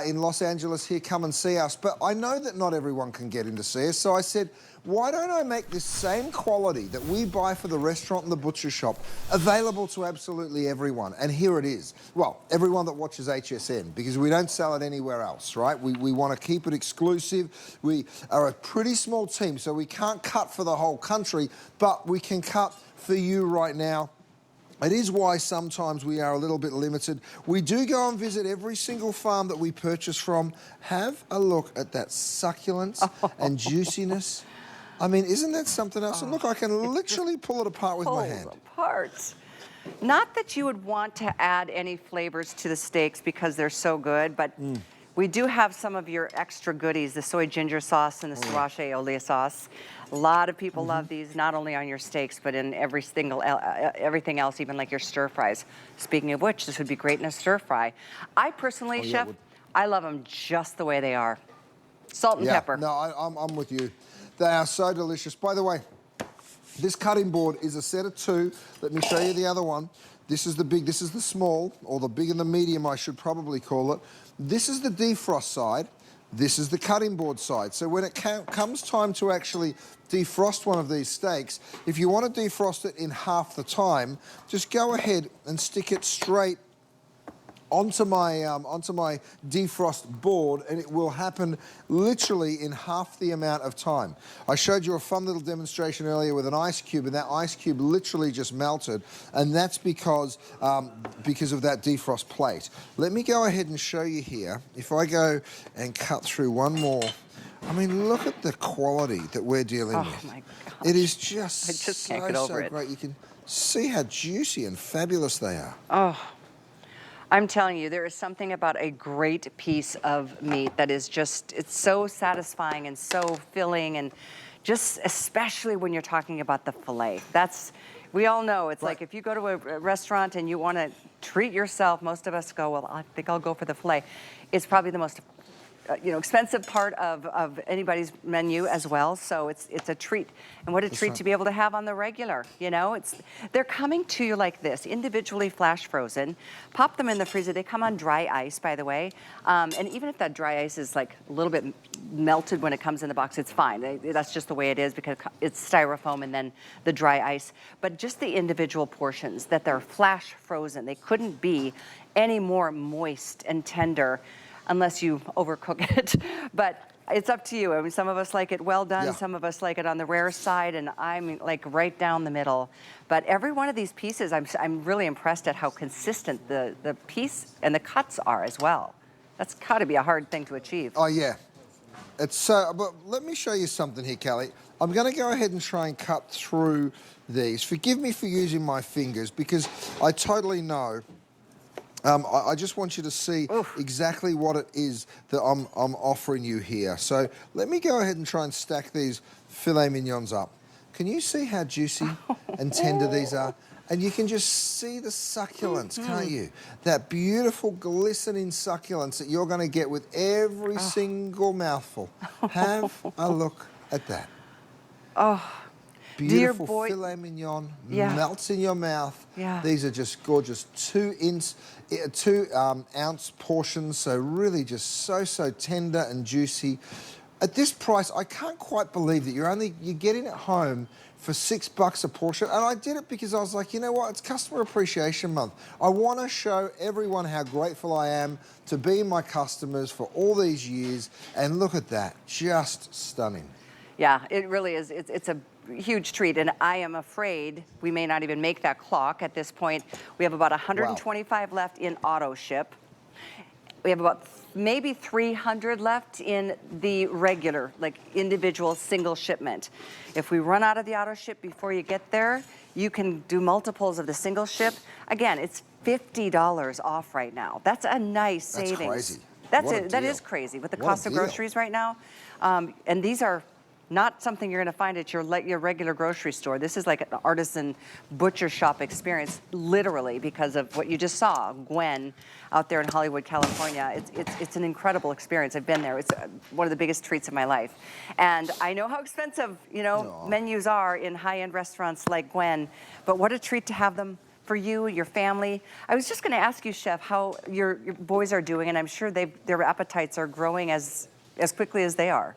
in Los Angeles here, come and see us. But I know that not everyone can get in to see us, so I said, why don't I make this same quality that we buy for the restaurant and the butcher shop available to absolutely everyone? And here it is. Well, everyone that watches HSN, because we don't sell it anywhere else, right? We want to keep it exclusive. We are a pretty small team, so we can't cut for the whole country, but we can cut for you right now. It is why sometimes we are a little bit limited. We do go and visit every single farm that we purchase from. Have a look at that succulence and juiciness. I mean, isn't that something else? And look, I can literally pull it apart with my hand. Apart. Not that you would want to add any flavors to the steaks because they're so good, but we do have some of your extra goodies, the soy ginger sauce and the sriracha aioli sauce. A lot of people love these, not only on your steaks, but in every single, everything else, even like your stir fries. Speaking of which, this would be great in a stir fry. I personally, Chef, I love them just the way they are. Salt and pepper. No, I'm with you. They are so delicious. By the way, this cutting board is a set of 2. Let me show you the other one. This is the big, this is the small, or the big and the medium, I should probably call it. This is the defrost side. This is the cutting board side. So when it comes time to actually defrost one of these steaks, if you want to defrost it in half the time, just go ahead and stick it straight onto my defrost board, and it will happen literally in half the amount of time. I showed you a fun little demonstration earlier with an ice cube, and that ice cube literally just melted, and that's because of that defrost plate. Let me go ahead and show you here. If I go and cut through one more, I mean, look at the quality that we're dealing with. Oh my gosh. It is just I just so, can't get over it. great. You can see how juicy and fabulous they are. Oh. I'm telling you, there is something about a great piece of meat that is just, it's so satisfying and so filling, and just especially when you're talking about the filet. That's, we all know, it's like if you go to a restaurant and you want to treat yourself, most of us go, well, I think I'll go for the filet. It's probably the most expensive part of anybody's menu as well. So it's a treat. And what a treat to be able to have on the regular, they're coming to you like this, individually flash frozen. Pop them in the freezer. They come on dry ice, by the way. And even if that dry ice is like a little bit melted when it comes in the box, it's fine. That's just the way it is because it's styrofoam and then the dry ice. But just the individual portions that they're flash frozen, they couldn't be any more moist and tender unless you overcook it. But it's up to you. I mean, some of us like it well done, some of us like it on the rare side, and I'm like right down the middle. But every one of these pieces, I'm really impressed at how consistent the piece and the cuts are as well. That's got to be a hard thing to achieve. Oh, yeah. It's so, but let me show you something here, Kelly. I'm going to go ahead and try and cut through these. Forgive me for using my fingers because I totally know. I just want you to see exactly what it is that I'm offering you here. So let me go ahead and try and stack these filet mignons up. Can you see how juicy and tender these are? And you can just see the succulence, can't you? That beautiful glistening succulence that you're going to get with every single mouthful. Have a look at that. Oh. Beautiful filet mignon, melts in your mouth. Yeah. These are just gorgeous 2 ounce portions, so really just so tender and juicy. At this price, I can't quite believe that you're getting it home for $6 a portion. And I did it because I was like, you know what? It's Customer Appreciation Month. I want to show everyone how grateful I am to be my customers for all these years. And look at that, just stunning. Yeah, it really is. It's a huge treat, and I am afraid we may not even make that clock at this point. We have about 125 left in auto ship. We have about maybe 300 left in the regular, like individual single shipment. If we run out of the auto ship before you get there, you can do multiples of the single ship. Again, it's $50 off right now. That's a nice savings. That's crazy. That is crazy with the cost of groceries right now. And these are Not something you're gonna find at your regular grocery store. This is like an artisan butcher shop experience, literally, because of what you just saw, Gwen, out there in Hollywood, California. It's an incredible experience. I've been there. It's one of the biggest treats of my life. And I know how expensive, you know, menus are in high-end restaurants like Gwen, but what a treat to have them for you, your family. I was just gonna ask you, Chef, how your boys are doing, and I'm sure their appetites are growing as quickly as they are.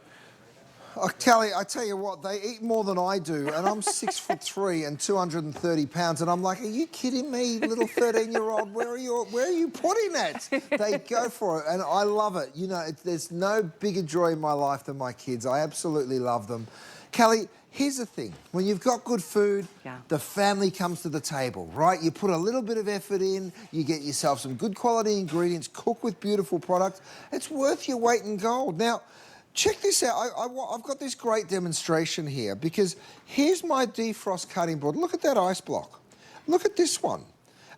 Oh, Kelly, I tell you what, they eat more than I do, and I'm 6'3" and 230 pounds, and I'm like, are you kidding me, little 13-year-old? Where are you putting that? They go for it, and I love it. You know, there's no bigger joy in my life than my kids. I absolutely love them. Kelly, here's the thing. When you've got good food, the family comes to the table, right? You put a little bit of effort in, you get yourself some good quality ingredients, cook with beautiful products. It's worth your weight in gold. Now, check this out. I've got this great demonstration here because here's my defrost cutting board. Look at that ice block. Look at this one.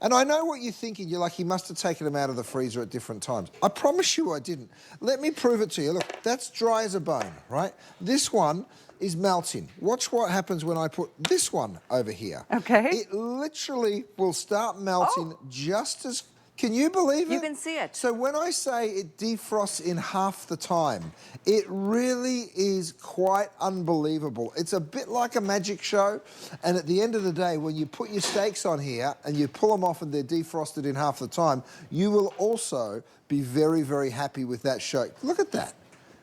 And I know what you're thinking. You're like, he must have taken them out of the freezer at different times. I promise you I didn't. Let me prove it to you. Look, that's dry as a bone, right? This one is melting. Watch what happens when I put this one over here. Okay. It literally will start melting just as... Can you believe it? You can see it. So when I say it defrosts in half the time, it really is quite unbelievable. It's a bit like a magic show, and at the end of the day, when you put your steaks on here and you pull them off and they're defrosted in half the time, you will also be very, very happy with that show. Look at that.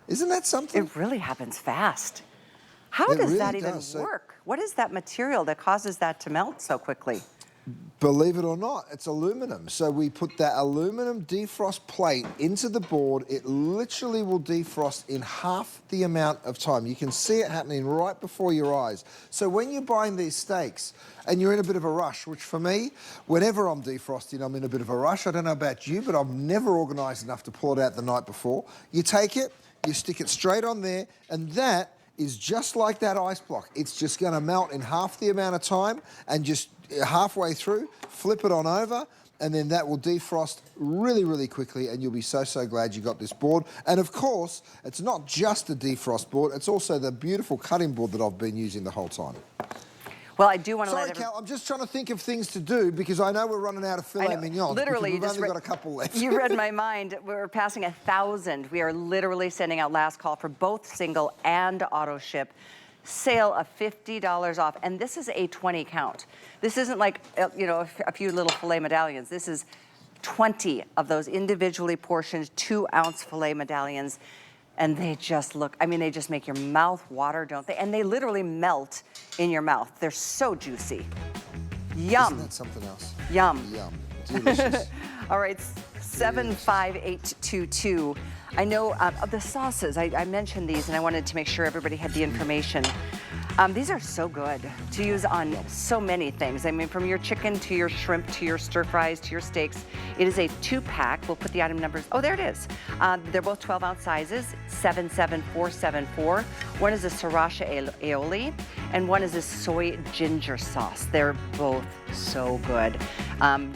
Isn't that something? It really happens fast. How does that even work? What is that material that causes that to melt so quickly? Believe it or not, it's aluminum. So we put that aluminum defrost plate into the board. It literally will defrost in half the amount of time. You can see it happening right before your eyes. So when you're buying these steaks and you're in a bit of a rush, which for me, whenever I'm defrosting, I'm in a bit of a rush. I don't know about you, but I'm never organised enough to pull it out the night before. You take it, you stick it straight on there, and that is just like that ice block. It's just going to melt in half the amount of time, and just halfway through, flip it on over, and then that will defrost really, really quickly, and you'll be so, so glad you got this board. And of course, it's not just a defrost board, it's also the beautiful cutting board that I've been using the whole time. Well, I do want to Sorry, Cal, I'm just trying to think of things to do because I know we're running out of filet mignon. Literally, we've only got a couple left. You read my mind. We're passing 1,000. We are literally sending out last call for both single and auto ship. Sale of $50 off, and this is a 20 count. This isn't like, you know, a few little filet medallions. This is 20 of those individually portioned 2-ounce filet medallions. And they just look, I mean, they just make your mouth water, don't they? And they literally melt in your mouth. They're so juicy. Yum. Isn't that something else? Yum. Yum. Delicious. All right, 75822. I know the sauces, I mentioned these and I wanted to make sure everybody had the information. These are so good to use on so many things. I mean, from your chicken to your shrimp to your stir fries to your steaks. It is a 2-pack. We'll put the item numbers. Oh, there it is. They're both 12-ounce sizes, 77474. One is a sriracha aioli, and one is a soy ginger sauce. They're both so good.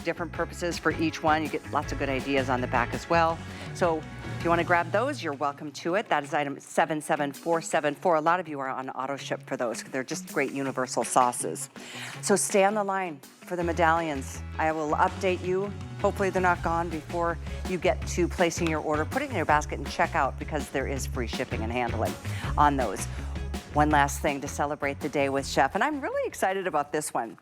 Different purposes for each one. You get lots of good ideas on the back as well. So if you want to grab those, you're welcome to it. That is item 77474. A lot of you are on auto ship for those. They're just great universal sauces. So stay on the line for the medallions. I will update you. Hopefully they're not gone before you get to placing your order. Put it in your basket and check out because there is free shipping and handling on those. One last thing to celebrate the day with Chef, and I'm really excited about this one.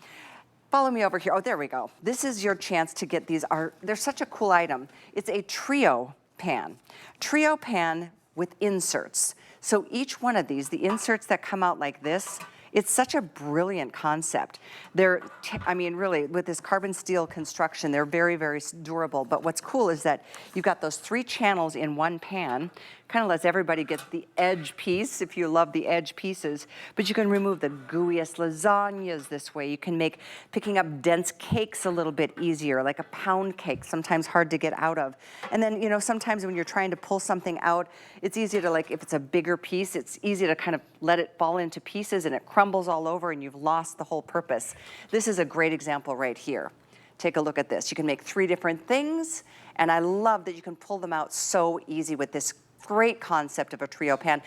Follow me over here. Oh, there we go. This is your chance to get these. They're such a cool item. It's a trio pan. Trio pan with inserts. So each one of these, the inserts that come out like this, it's such a brilliant concept. They're, I mean, really, with this carbon steel construction, they're very, very durable. But what's cool is that you've got those 3 channels in one pan. Kind of lets everybody get the edge piece if you love the edge pieces. But you can remove the gooeyest lasagnas this way. You can make picking up dense cakes a little bit easier, like a pound cake, sometimes hard to get out of. And then, you know, sometimes when you're trying to pull something out, it's easy to, like, if it's a bigger piece, it's easy to kind of let it fall into pieces and it crumbles all over and you've lost the whole purpose. This is a great example right here. Take a look at this. You can make 3 different things, and I love that you can pull them out so easy with this Great concept of a trio pan.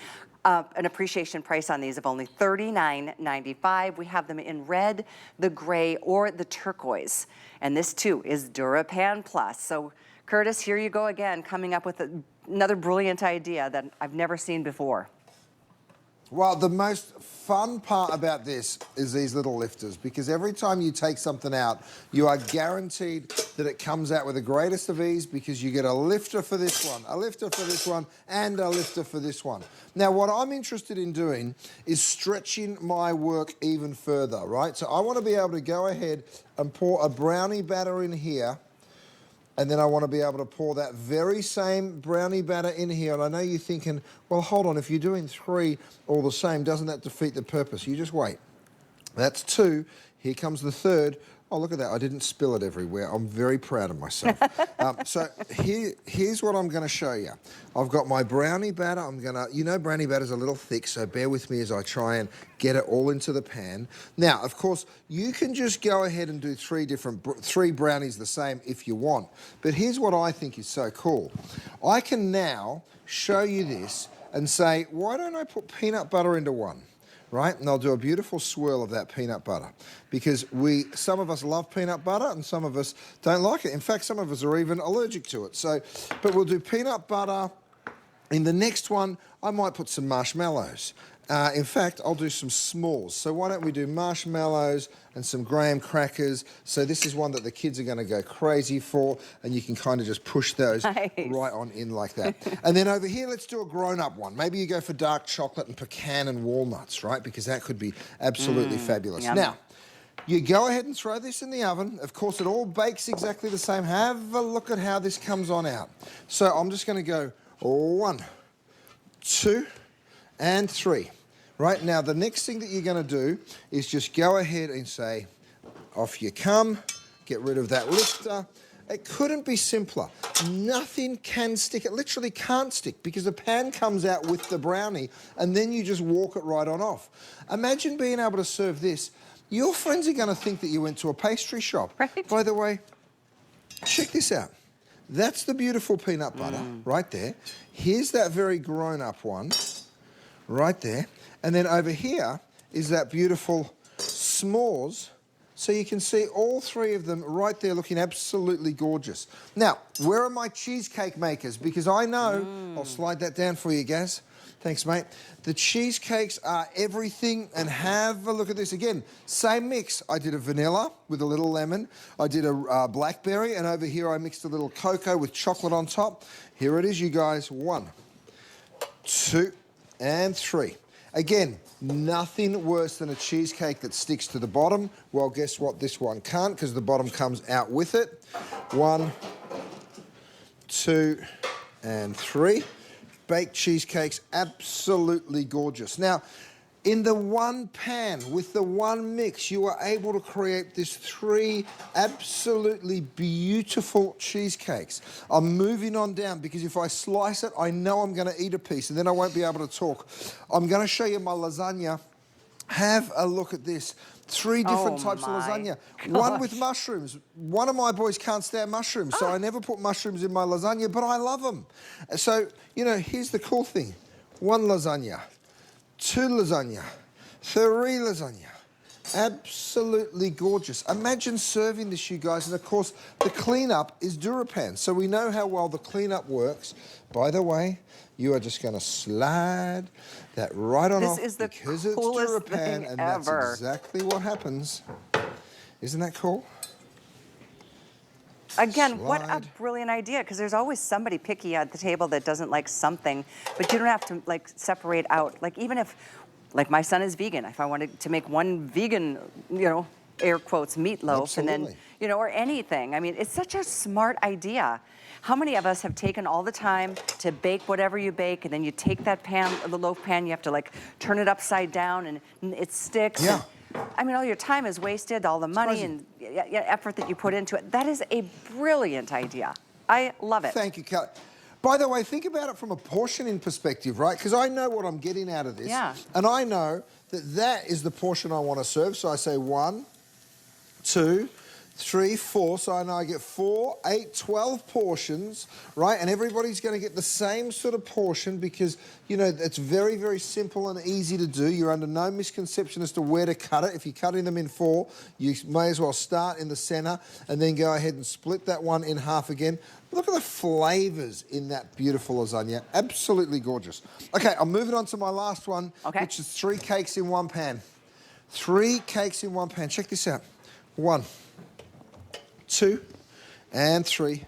An appreciation price on these of only $39.95. We have them in red, the gray, or the turquoise. And this too is DuraPan Plus. So Curtis, here you go again, coming up with another brilliant idea that I've never seen before. Well, the most fun part about this is these little lifters, because every time you take something out, you are guaranteed that it comes out with the greatest of ease, because you get a lifter for this one, a lifter for this one, and a lifter for this one. Now, what I'm interested in doing is stretching my work even further, right? So I want to be able to go ahead and pour a brownie batter in here. And then I want to be able to pour that very same brownie batter in here. And I know you're thinking, well, hold on, if you're doing 3 all the same, doesn't that defeat the purpose? You just wait. That's 2. Here comes the 3rd. Oh, look at that. I didn't spill it everywhere. I'm very proud of myself. So here's what I'm going to show you. I've got my brownie batter. I'm going to, you know, brownie batter's a little thick, so bear with me as I try and get it all into the pan. Now, of course, you can just go ahead and do 3 brownies the same if you want. But here's what I think is so cool. I can now show you this and say, why don't I put peanut butter into one? Right? And I'll do a beautiful swirl of that peanut butter, because some of us love peanut butter and some of us don't like it. In fact, some of us are even allergic to it. So, but we'll do peanut butter. In the next one, I might put some marshmallows. In fact, I'll do some s'mores. So why don't we do marshmallows and some graham crackers? So this is one that the kids are going to go crazy for, and you can kind of just push those right on in like that. And then over here, let's do a grown-up one. Maybe you go for dark chocolate and pecan and walnuts, right? Because that could be absolutely fabulous. Yum. Now, you go ahead and throw this in the oven. Of course, it all bakes exactly the same. Have a look at how this comes on out. So I'm just going to go 1, 2, and 3. Right, now the next thing that you're going to do is just go ahead and say, off you come, get rid of that lifter. It couldn't be simpler. Nothing can stick. It literally can't stick, because the pan comes out with the brownie and then you just walk it right on off. Imagine being able to serve this. Your friends are going to think that you went to a pastry shop. Right. By the way, check this out. That's the beautiful peanut butter right there. Here's that very grown-up one right there. And then over here is that beautiful s'mores. So you can see all 3 of them right there looking absolutely gorgeous. Now, where are my cheesecake makers? Because I know, I'll slide that down for you, Gaz. Thanks, mate. The cheesecakes are everything, and have a look at this. Again, same mix. I did a vanilla with a little lemon. I did a blackberry, and over here I mixed a little cocoa with chocolate on top. Here it is, you guys. 1, 2, and 3. Again, nothing worse than a cheesecake that sticks to the bottom. Well, guess what? This one can't, because the bottom comes out with it. 1, 2, and 3. Baked cheesecakes, absolutely gorgeous. Now, in the one pan, with the one mix, you are able to create this 3 absolutely beautiful cheesecakes. I'm moving on down, because if I slice it, I know I'm going to eat a piece, and then I won't be able to talk. I'm going to show you my lasagna. Have a look at this. 3 different types of lasagna. One with mushrooms. One of my boys can't stand mushrooms, so I never put mushrooms in my lasagna, but I love them. So, you know, here's the cool thing. 1 lasagna, 2 lasagna, 3 lasagna. Absolutely gorgeous. Imagine serving this, you guys. And of course, the cleanup is DuraPan. So we know how well the cleanup works. By the way, you are just going to slide that right on off, This is the because it's coolest DuraPan, thing and ever. that's exactly what happens. Isn't that cool? Again, what a Slide. brilliant idea, because there's always somebody picky at the table that doesn't like something, but you don't have to like separate out. Like, even if, like, my son is vegan, if I wanted to make one vegan, you know, air quotes, meatloaf, and then, Absolutely. you know, or anything. I mean, it's such a smart idea. How many of us have taken all the time to bake whatever you bake, and then you take that pan, the loaf pan, you have to like turn it upside down and it sticks. Yeah. And, I mean, all your time is wasted, all the money and effort that you put into it. That is a brilliant idea. I love it. Thank you, Kelly. By the way, think about it from a portioning perspective, right? Because I know what I'm getting out of this. Yeah. And I know that that is the portion I want to serve. So I say 1, 2, 3, 4, so I know I get 4, 8, 12 portions, right? And everybody's going to get the same sort of portion because, you know, it's very, very simple and easy to do. You're under no misconception as to where to cut it. If you're cutting them in 4, you may as well start in the centre and then go ahead and split that one in half again. Look at the flavours in that beautiful lasagna. Absolutely gorgeous. Okay, I'm moving on to my last one, which is 3 cakes in one pan. 3 cakes in one pan. Check this out. 1, 2, and 3.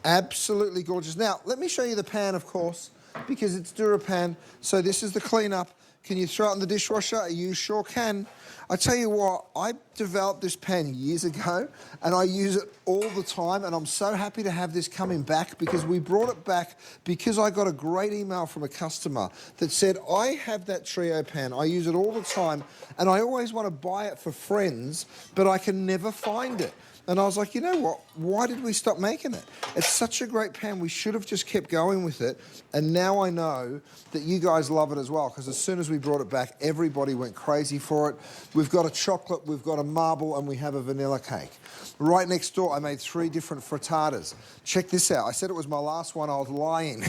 Absolutely gorgeous. Now, let me show you the pan, of course, because it's DuraPan. So this is the cleanup. Can you throw it in the dishwasher? You sure can. I tell you what, I developed this pan years ago, and I use it all the time, and I'm so happy to have this coming back because we brought it back because I got a great email from a customer that said, I have that Trio pan, I use it all the time, and I always want to buy it for friends, but I can never find it. And I was like, you know what? Why did we stop making it? It's such a great pan. We should have just kept going with it. And now I know that you guys love it as well because as soon as we brought it back, everybody went crazy for it. We've got a chocolate, we've got a marble, and we have a vanilla cake. Right next door, I made 3 different frittatas. Check this out. I said it was my last one. I was lying.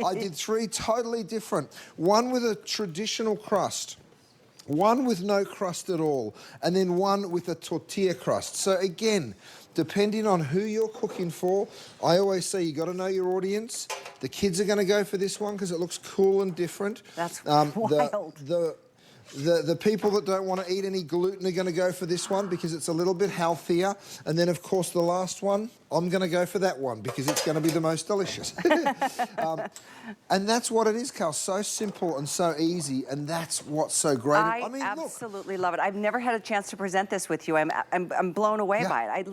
I did 3 totally different. One with a traditional crust, one with no crust at all, and then one with a tortilla crust. So again, depending on who you're cooking for, I always say you got to know your audience. The kids are going to go for this one because it looks cool and different. That's wild. The people that don't want to eat any gluten are going to go for this one because it's a little bit healthier. And then, of course, the last one, I'm going to go for that one because it's going to be the most delicious. And that's what it is, Carl. So simple and so easy, and that's what's so great. I mean, absolutely love it. I've never had a chance to present this with you. I'm blown away by it.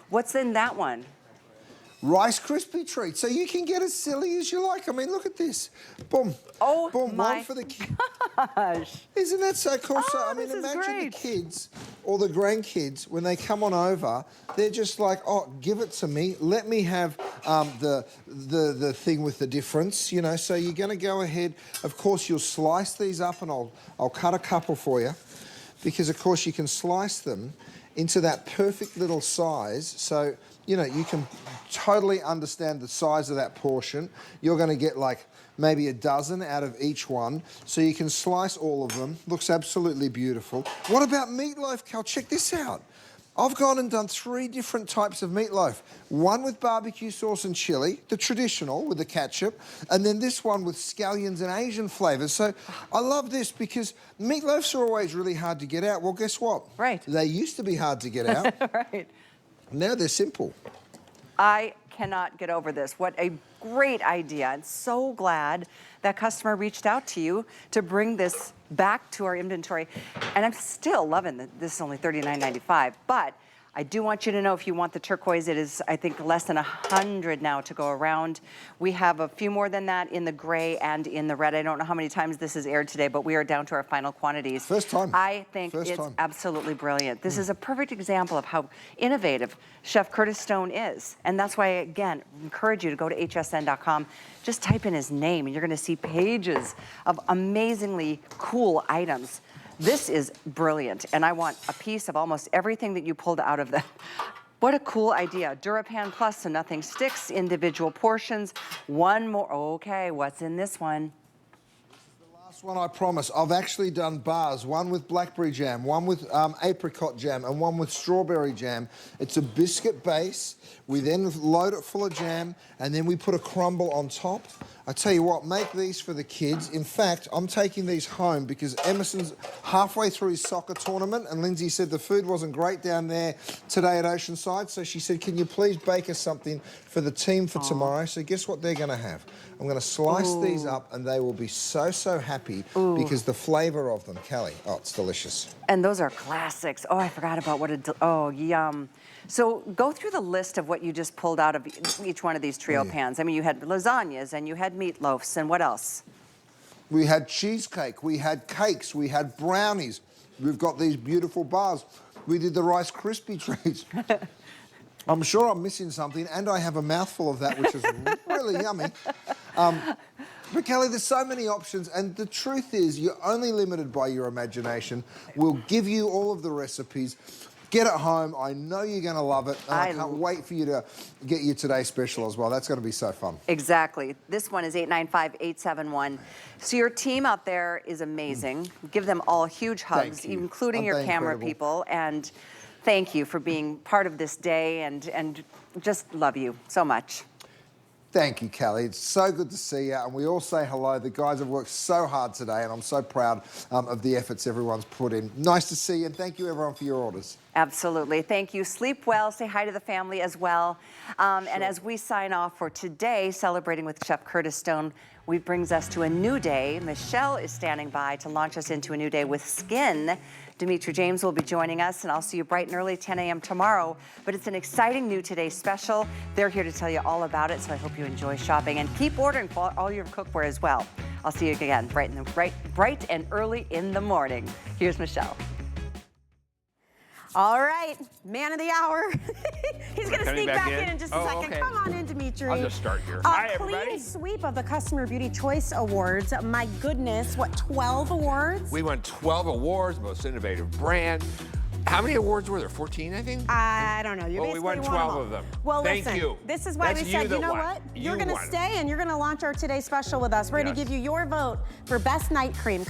What's in that one? Rice Krispie treat, so you can get as silly as you like. I mean, look at this. Boom. Oh, boom, my one for the kids. gosh. Isn't that so cool? So, I mean, this is imagine great. the kids or the grandkids, when they come on over, they're just like, oh, give it to me. Let me have the thing with the difference, you know. So you're going to go ahead. Of course, you'll slice these up, and I'll cut a couple for you because, of course, you can slice them into that perfect little size. So, you know, you can totally understand the size of that portion. You're going to get like maybe a dozen out of each one. So you can slice all of them. Looks absolutely beautiful. What about meatloaf, Cal? Check this out. I've gone and done 3 different types of meatloaf. One with barbecue sauce and chili, the traditional with the ketchup, and then this one with scallions and Asian flavours. So I love this because meatloafs are always really hard to get out. Well, guess what? Right. They used to be hard to get out. Right. Now they're simple. I cannot get over this. What a great idea. I'm so glad that customer reached out to you to bring this back to our inventory. And I'm still loving that this is only $39.95, but I do want you to know if you want the turquoise, it is, I think, less than 100 now to go around. We have a few more than that in the gray and in the red. I don't know how many times this is aired today, but we are down to our final quantities. First time. I think it's absolutely brilliant. This is a perfect example of how innovative Chef Curtis Stone is. And that's why, again, encourage you to go to hsn.com. Just type in his name, and you're going to see pages of amazingly cool items. This is brilliant, and I want a piece of almost everything that you pulled out of that. What a cool idea. DuraPan Plus, so nothing sticks, individual portions. One more, okay, what's in this one? Last one, I promise. I've actually done bars, one with blackberry jam, one with apricot jam, and one with strawberry jam. It's a biscuit base. We then load it full of jam, and then we put a crumble on top. I tell you what, make these for the kids. In fact, I'm taking these home because Emerson's halfway through his soccer tournament, and Lindsay said the food wasn't great down there today at Oceanside, so she said, can you please bake us something for the team for tomorrow? So guess what they're going to have? I'm going to slice these up, and they will be so, so happy because the flavour of them, Callie, oh, it's delicious. And those are classics. Oh, I forgot about what oh, yum. So go through the list of what you just pulled out of each one of these trio pans. I mean, you had lasagnas and you had meatloafs, and what else? We had cheesecake, we had cakes, we had brownies. We've got these beautiful bars. We did the Rice Krispie treats. I'm sure I'm missing something, and I have a mouthful of that, which is really yummy. But Kelly, there's so many options, and the truth is you're only limited by your imagination. We'll give you all of the recipes. Get it home. I know you're going to love it. And I can't wait for you to get your Today Special as well. That's going to be so fun. Exactly. This one is 895-871. So your team out there is amazing. Give them all huge hugs, including your camera people. And thank you for being part of this day and just love you so much. Thank you, Callie. It's so good to see you, and we all say hello. The guys have worked so hard today, and I'm so proud of the efforts everyone's put in. Nice to see you, and thank you, everyone, for your orders. Absolutely. Thank you. Sleep well. Say hi to the family as well. And as we sign off for today, celebrating with Chef Curtis Stone, we brings us to a new day. Michelle is standing by to launch us into a new day with Skin. Dimitri James will be joining us, and I'll see you bright and early, 10 a.m. tomorrow. But it's an exciting new Today Special. They're here to tell you all about it, so I hope you enjoy shopping. And keep ordering for all your cookware as well. I'll see you again bright and early in the morning. Here's Michelle. All right, man of the hour. He's going to sneak back in just a second. Okay. Come on in, Dimitri. I'll just start here. Hi, everybody. Clean sweep of the Customer Beauty Choice Awards. My goodness, what, 12 awards? We won 12 awards, most innovative brand. How many awards were there? 14, I think? I don't know. You well, we won 12 of them. Well, Thank listen, you. This is why we said, you know what? You're going to stay and you're going to launch our Today Special with us. We're going to give you your vote for Best Night Cream.